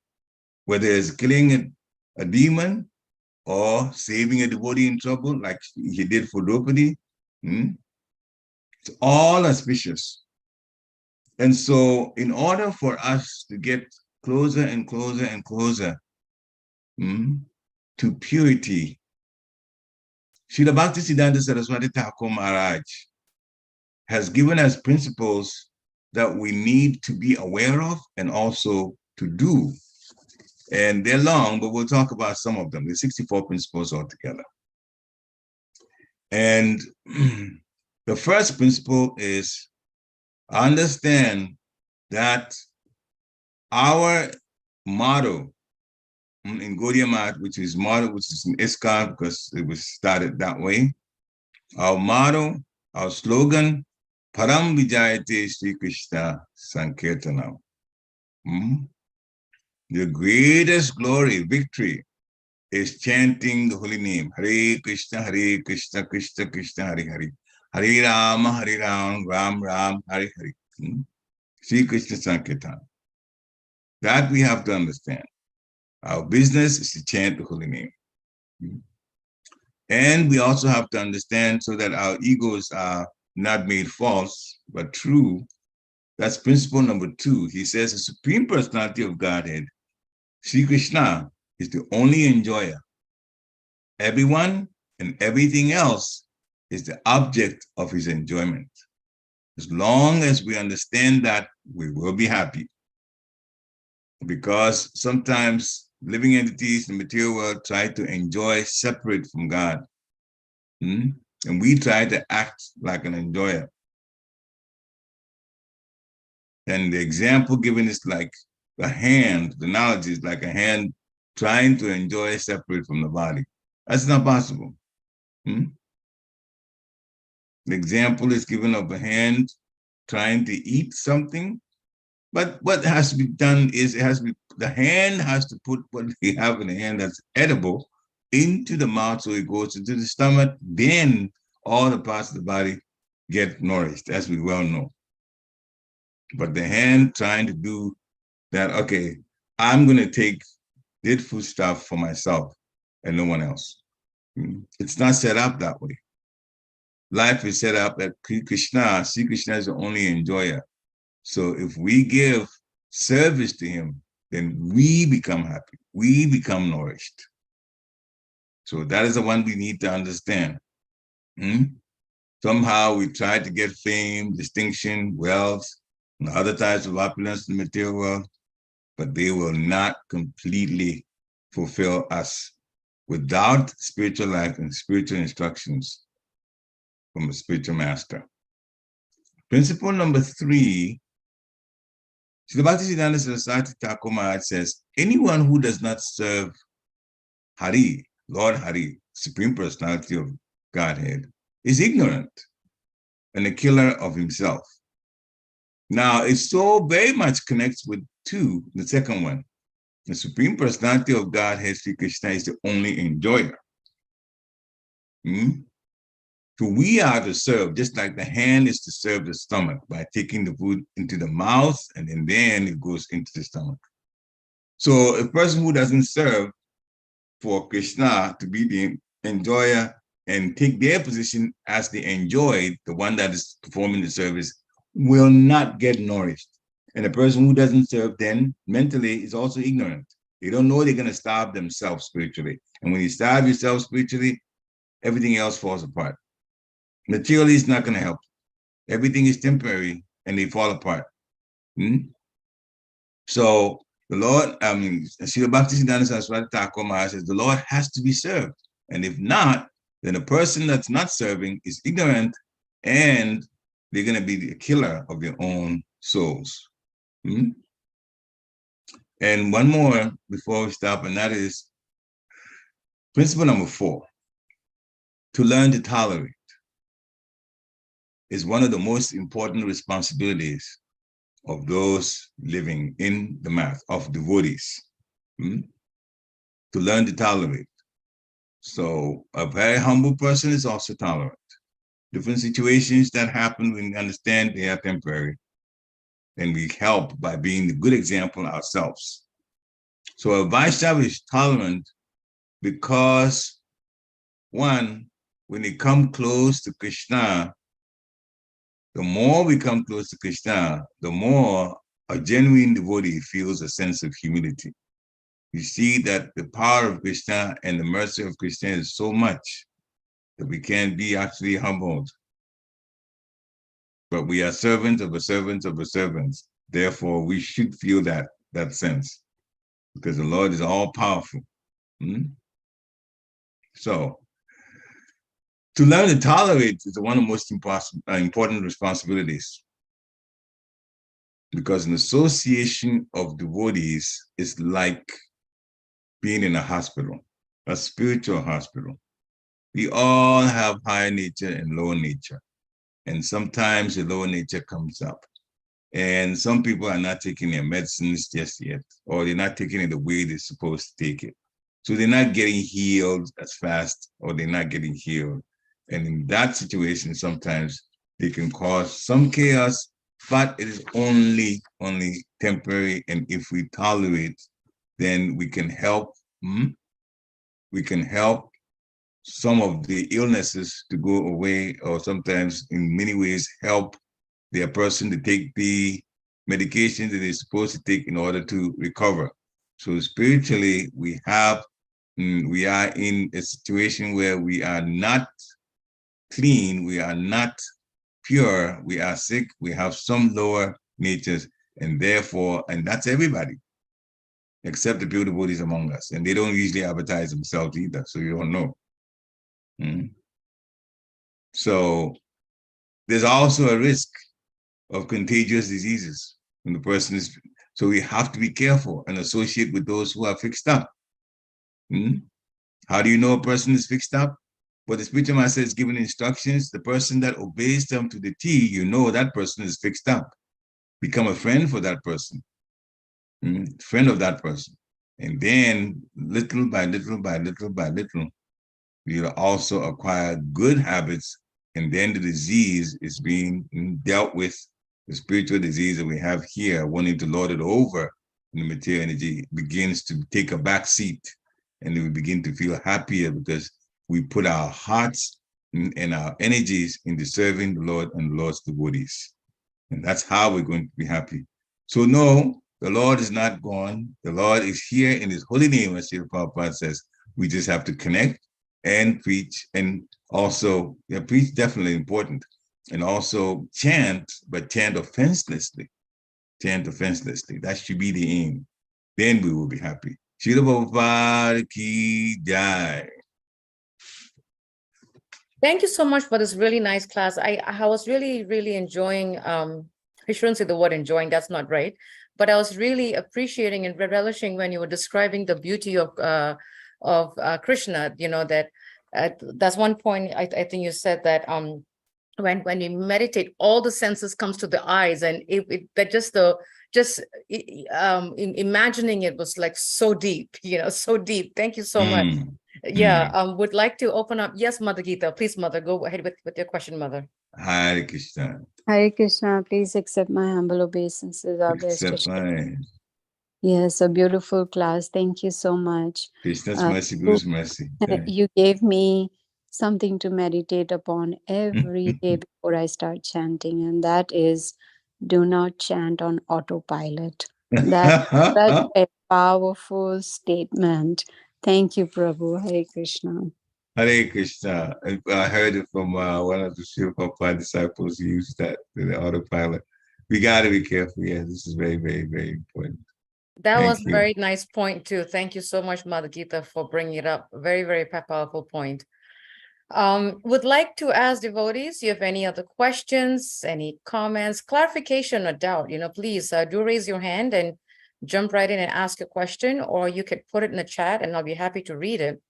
whether it's killing a demon or saving a devotee in trouble, like he did for Draupadi. It's all auspicious. And so in order for us to get closer and closer and closer to purity, Srila Bhaktisiddhanta Saraswati Thakur Maharaj has given us principles that we need to be aware of and also to do. And they're long, but we'll talk about some of them. There's 64 principles altogether. And the first principle is understand that our motto in Gaudiya Math, which is in ISKCON because it was started that way, our motto, our slogan, Param Vijayate Sri Krishna Sankirtanam. The greatest glory, victory, is chanting the holy name. Hare Krishna, Krishna Krishna, Hare Hare. Hare Rama, Ram Ram, Hare Hare. Sri Krishna Sankirtan. That we have to understand. Our business is to chant the holy name. And we also have to understand so that our egos are not made false, but true. That's principle number 2. He says the Supreme Personality of Godhead, Sri Krishna, is the only enjoyer. Everyone and everything else is the object of his enjoyment. As long as we understand that, we will be happy. Because sometimes living entities in the material world try to enjoy separate from God. And we try to act like an enjoyer. And the example given is like a hand, the analogy is like a hand trying to enjoy separate from the body. That's not possible. The example is given of a hand trying to eat something, but what has to be done is the hand has to put what they have in the hand that's edible into the mouth so it goes into the stomach, then all the parts of the body get nourished, as we well know. But the hand trying to do that, okay, I'm going to take this food stuff for myself and no one else. It's not set up that way. Life is set up that Sri Krishna is the only enjoyer. So if we give service to him, then we become happy. We become nourished. So that is the one we need to understand. Somehow we try to get fame, distinction, wealth, and other types of opulence in the material world, but they will not completely fulfill us without spiritual life and spiritual instructions from a spiritual master. Principle number 3, Srila Bhaktisiddhanta Saraswati Thakur Maharaj says, anyone who does not serve Hari, Lord Hari, Supreme Personality of Godhead, is ignorant and a killer of himself. Now, it so very much connects with 2, the second one. The Supreme Personality of Godhead, Sri Krishna, is the only enjoyer. So we are to serve, just like the hand is to serve the stomach by taking the food into the mouth and then it goes into the stomach. So a person who doesn't serve for Krishna to be the enjoyer and take their position as the enjoyed, the one that is performing the service, will not get nourished. And a person who doesn't serve then mentally is also ignorant. They don't know they're going to starve themselves spiritually. And when you starve yourself spiritually, everything else falls apart. Materially, it's not going to help. Everything is temporary and they fall apart. So the Lord, Srila Bhaktisiddhanta Saraswati Thakur Maharaj says, the Lord has to be served. And if not, then a person that's not serving is ignorant and they're going to be the killer of their own souls. And one more before we stop, and that is principle number 4. To learn to tolerate is one of the most important responsibilities of those living in the math, of devotees. To learn to tolerate. So a very humble person is also tolerant. Different situations that happen, we understand they are temporary. And we help by being the good example ourselves. So a Vaishnava is tolerant because, one, when they come close to Krishna, the more we come close to Krishna, the more a genuine devotee feels a sense of humility. You see that the power of Krishna and the mercy of Krishna is so much that we can be actually humbled. But we are servants of a servant of a servant. Therefore, we should feel that sense, because the Lord is all powerful. So, to learn to tolerate is one of the most important responsibilities, because an association of devotees is like being in a hospital, a spiritual hospital. We all have higher nature and lower nature, and sometimes the lower nature comes up. And some people are not taking their medicines just yet, or they're not taking it the way they're supposed to take it. So they're not getting healed as fast, or they're not getting healed. And in that situation, sometimes they can cause some chaos, but it is only temporary. And if we tolerate, then we can help. We can help some of the illnesses to go away, or sometimes in many ways help their person to take the medication that they're supposed to take in order to recover. So spiritually, we are in a situation where we are not clean, we are not pure, we are sick, we have some lower natures, and therefore, and that's everybody, except the pure devotees among us. And they don't usually advertise themselves either, so you don't know. So there's also a risk of contagious diseases when the person is, so we have to be careful and associate with those who are fixed up. How do you know a person is fixed up? But the spiritual master is giving instructions. The person that obeys them to the T, you know that person is fixed up. Become a friend for that person, friend of that person. And then little by little by little by little, you'll also acquire good habits, and then the disease is being dealt with. The spiritual disease that we have here, wanting to lord it over in the material energy, begins to take a back seat, and we begin to feel happier because we put our hearts and our energies into serving the Lord and the Lord's devotees. And that's how we're going to be happy. So no, the Lord is not gone. The Lord is here in his holy name, as Srila Prabhupada says. We just have to connect and preach, and also, preach definitely important, and also chant, but chant offenselessly. Chant offenselessly. That should be the aim. Then we will be happy. Srila Prabhupada ki jai. Thank you so much for this really nice class. I was really enjoying, I shouldn't say the word enjoying, that's not right. But I was really appreciating and relishing when you were describing the beauty of Krishna, that that's one point I think you said that when you meditate, all the senses comes to the eyes, and imagining it was like so deep, so deep. Thank you so much. Yeah, would like to open up. Yes, Mother Geeta, please, Mother, go ahead with your question, Mother. Hare Krishna. Hare Krishna, please accept my humble obeisances. Our best Accept my Yes, a beautiful class. Thank you so much. Krishna's mercy, Guru's mercy. You gave me something to meditate upon every day before I start chanting, and that is, do not chant on autopilot. That's such a powerful statement. Thank you, Prabhu. Hare Krishna. Hare Krishna. I heard it from one of the Srila Prabhupada disciples who used that, the autopilot. We got to be careful. Yeah, this is very, very, very important. That was a very nice point too. Thank you so much, Mother Geeta, for bringing it up. Very, very powerful point. Would like to ask devotees, you have any other questions, any comments, clarification or doubt, please do raise your hand and jump right in and ask a question, or you could put it in the chat and I'll be happy to read it.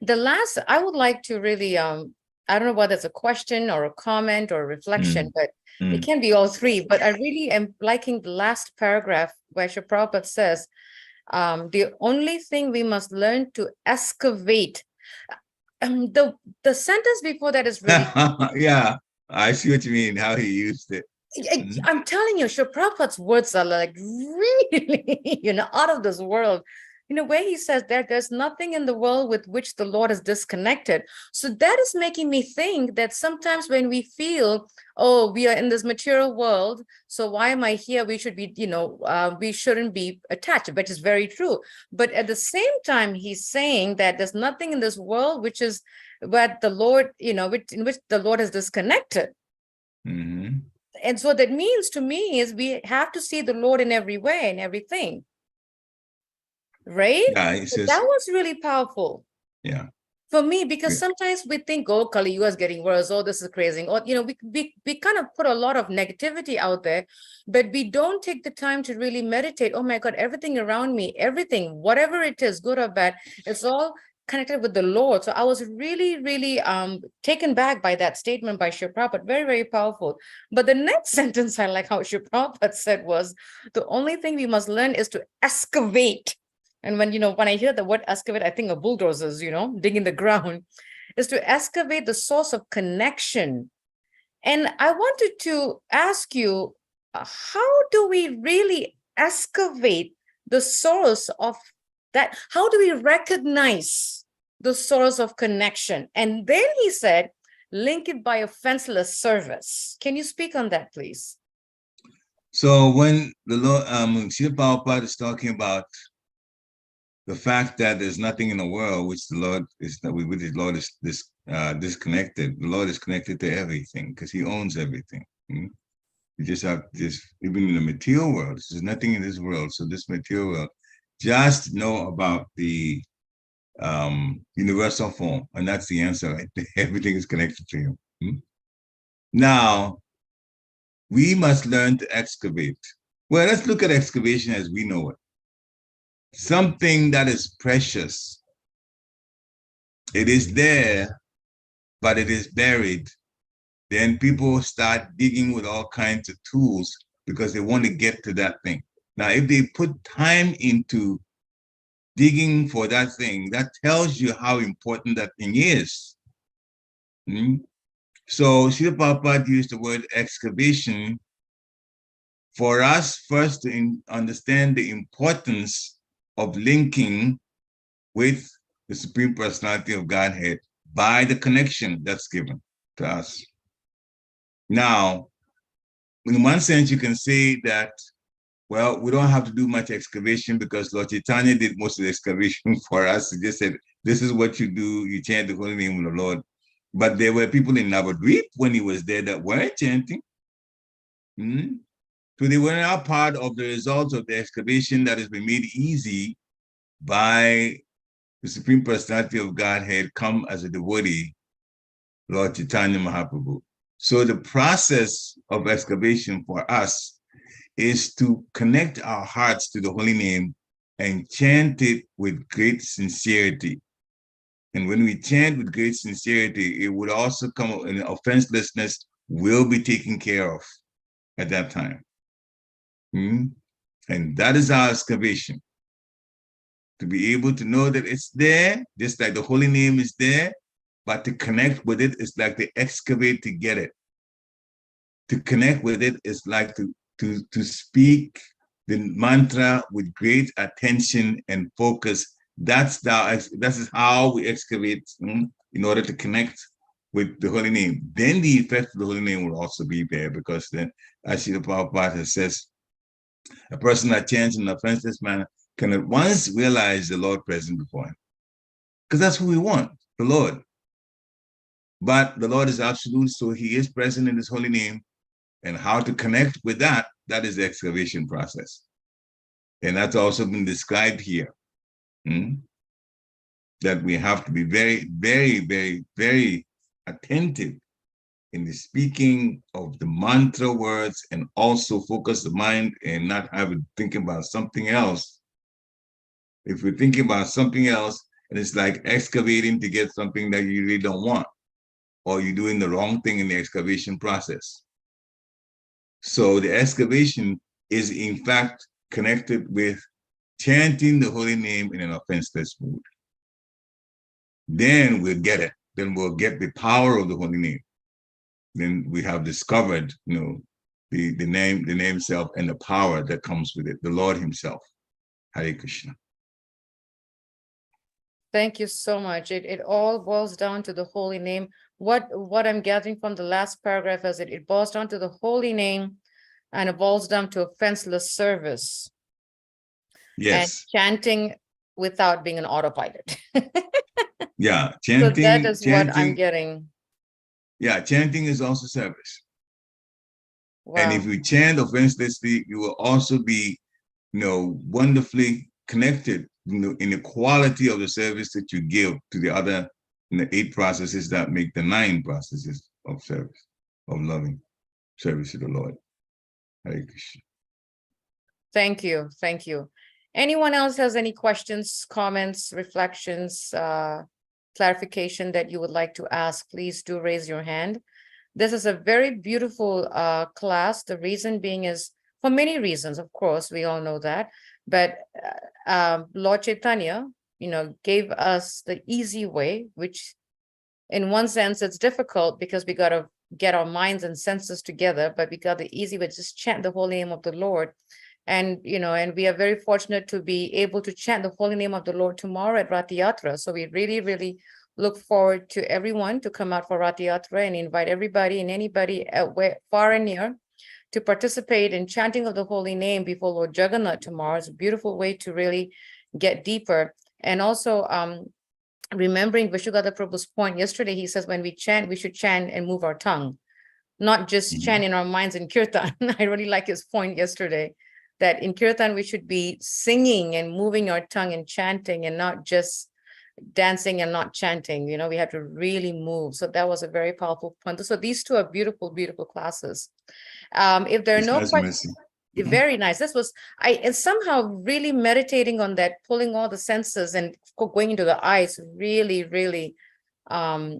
I would like to really, I don't know whether it's a question or a comment or a reflection, but it can be all three. But I really am liking the last paragraph where Srila Prabhupada says, the only thing we must learn to excavate. The sentence before that is really yeah, I see what you mean, how he used it. I'm telling you, Srila Prabhupada's words are like really, out of this world. Where he says that there's nothing in the world with which the Lord is disconnected. So that is making me think that sometimes when we feel, oh, we are in this material world, so why am I here? We should be, we shouldn't be attached, which is very true. But at the same time, he's saying that there's nothing in this world which is where the Lord, in which the Lord is disconnected. And so what that means to me is we have to see the Lord in every way and everything. Right? Yeah, So that was really powerful. Yeah. For me, because sometimes we think, oh, Kali Yuga is getting worse, oh, this is crazy. Or, we kind of put a lot of negativity out there, but we don't take the time to really meditate. Oh my God, everything around me, everything, whatever it is, good or bad, it's all connected with the Lord. So I was really taken back by that statement by Srila Prabhupada. Very, very powerful. But the next sentence I like how Srila Prabhupada said was, the only thing we must learn is to excavate. And when I hear the word excavate, I think of bulldozers, digging the ground, is to excavate the source of connection. And I wanted to ask you, how do we really excavate the source of that? How do we recognize the source of connection. And then he said, link it by a fenceless service. Can you speak on that, please? So when the Lord, Srila Prabhupada is talking about the fact that there's nothing in the world which the Lord is disconnected. The Lord is connected to everything because He owns everything. You just have this, even in the material world, there's nothing in this world. So this material world, just know about the universal form, and that's the answer. Right? Everything is connected to Him. Now, we must learn to excavate. Well, let's look at excavation as we know it. Something that is precious. It is there, but it is buried. Then people start digging with all kinds of tools because they want to get to that thing. Now, if they put time into digging for that thing, that tells you how important that thing is. So Srila Prabhupada used the word excavation for us first to understand the importance of linking with the Supreme Personality of Godhead by the connection that's given to us. Now, in one sense, you can say that, well, we don't have to do much excavation because Lord Chaitanya did most of the excavation for us. He just said, this is what you do, you chant the holy name of the Lord. But there were people in Navadvip when he was there that weren't chanting. So they were not part of the results of the excavation that has been made easy by the Supreme Personality of Godhead come as a devotee, Lord Chaitanya Mahaprabhu. So the process of excavation for us is to connect our hearts to the holy name and chant it with great sincerity. And when we chant with great sincerity, it would also come, and offenselessness will be taken care of at that time. And that is our excavation. To be able to know that it's there, just like the holy name is there, but to connect with it is like to excavate to get it. To connect with it is like to speak the mantra with great attention and focus. That is how we excavate in order to connect with the holy name. Then the effect of the holy name will also be there, because then, as Srila Prabhupada says, a person that chants in an offenseless manner can at once realize the Lord present before him. Because that's who we want, the Lord. But the Lord is absolute, so He is present in His holy name. And how to connect with that is the excavation process. And that's also been described here. That we have to be very, very, very, very attentive in the speaking of the mantra words, and also focus the mind and not have it thinking about something else. If we're thinking about something else, and it's like excavating to get something that you really don't want, or you're doing the wrong thing in the excavation process. So the excavation is in fact connected with chanting the holy name in an offenseless mood. Then we'll get it. Then we'll get the power of the holy name. Then we have discovered, the name self and the power that comes with it, the Lord Himself. Hare Krishna. Thank you so much. It all boils down to the holy name. What I'm gathering from the last paragraph is it boils down to the holy name, and it boils down to a fenceless service. Yes. And chanting without being an autopilot. Yeah, chanting. So that is what I'm getting. Yeah, chanting is also service. Wow. And if you chant offenselessly, you will also be, wonderfully connected in the quality of the service that you give to the other 8 processes that make the 9 processes of service, of loving service to the Lord. Hare Krishna. Thank you. Thank you. Anyone else has any questions, comments, reflections, clarification that you would like to ask? Please do raise your hand. This is a very beautiful class. The reason being is for many reasons, of course, we all know that. But Lord Chaitanya, gave us the easy way, which in one sense it's difficult because we got to get our minds and senses together, but we got the easy way, just chant the holy name of the Lord. And, and we are very fortunate to be able to chant the holy name of the Lord tomorrow at Rath Yatra. So we really, really look forward to everyone to come out for Rath Yatra and invite everybody and anybody far and near to participate in chanting of the holy name before Lord Jagannath tomorrow. It's a beautiful way to really get deeper. And also remembering Vishugata Prabhu's point yesterday, he says when we chant, we should chant and move our tongue, not just chant in our minds in kirtan. I really like his point yesterday, that in kirtan we should be singing and moving our tongue and chanting and not just dancing and not chanting. We have to really move. So that was a very powerful point. So these two are beautiful, beautiful classes. If there are no questions, very nice. This was, and somehow really meditating on that, pulling all the senses and going into the eyes, really, really, I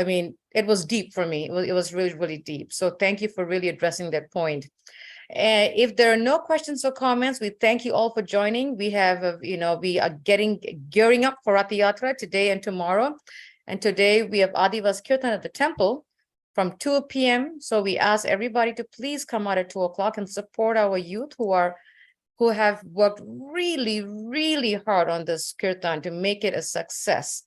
mean, it was deep for me. It was really, really deep. So thank you for really addressing that point. If there are no questions or comments, we thank you all for joining. We have, we are gearing up for Rath Yatra today and tomorrow. And today we have Adivas Kirtan at the temple from 2 p.m. So we ask everybody to please come out at 2 o'clock and support our youth who have worked really, really hard on this kirtan to make it a success.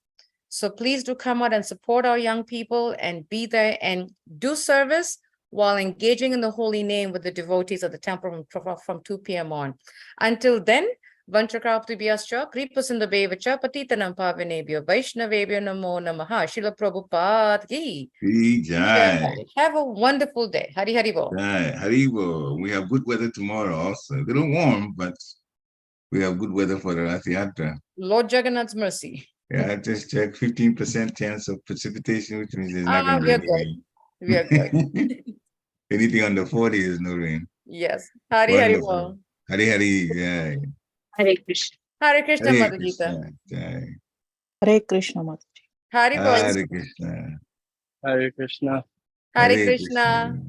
So please do come out and support our young people and be there and do service while engaging in the holy name with the devotees of the temple from 2 p.m. on. Until then, Vanchakraptibhyascha, Kripasindabhevacha, Patitanam Pavanebhyo, Vaishnavebhyo Namo Namaha, Srila Prabhupada Ki Jai. Have a wonderful day. Hari Hari Bol. Jai. Hari Bol. We have good weather tomorrow also. A little warm, but we have good weather for the Rath Yatra. Lord Jagannath's mercy. Yeah, I just checked 15% chance of precipitation, which means there's not going to be any rain. We are good. Anything under 40 is no rain. Yes. Hari Hari Bol. Hari Hari Jai. Hare Krishna. Hare Krishna, Hare Mother Krishna. Gita. Jai. Hare Krishna, Mataji. Hari Bol. Hare Krishna. Hare Krishna. Hare Krishna.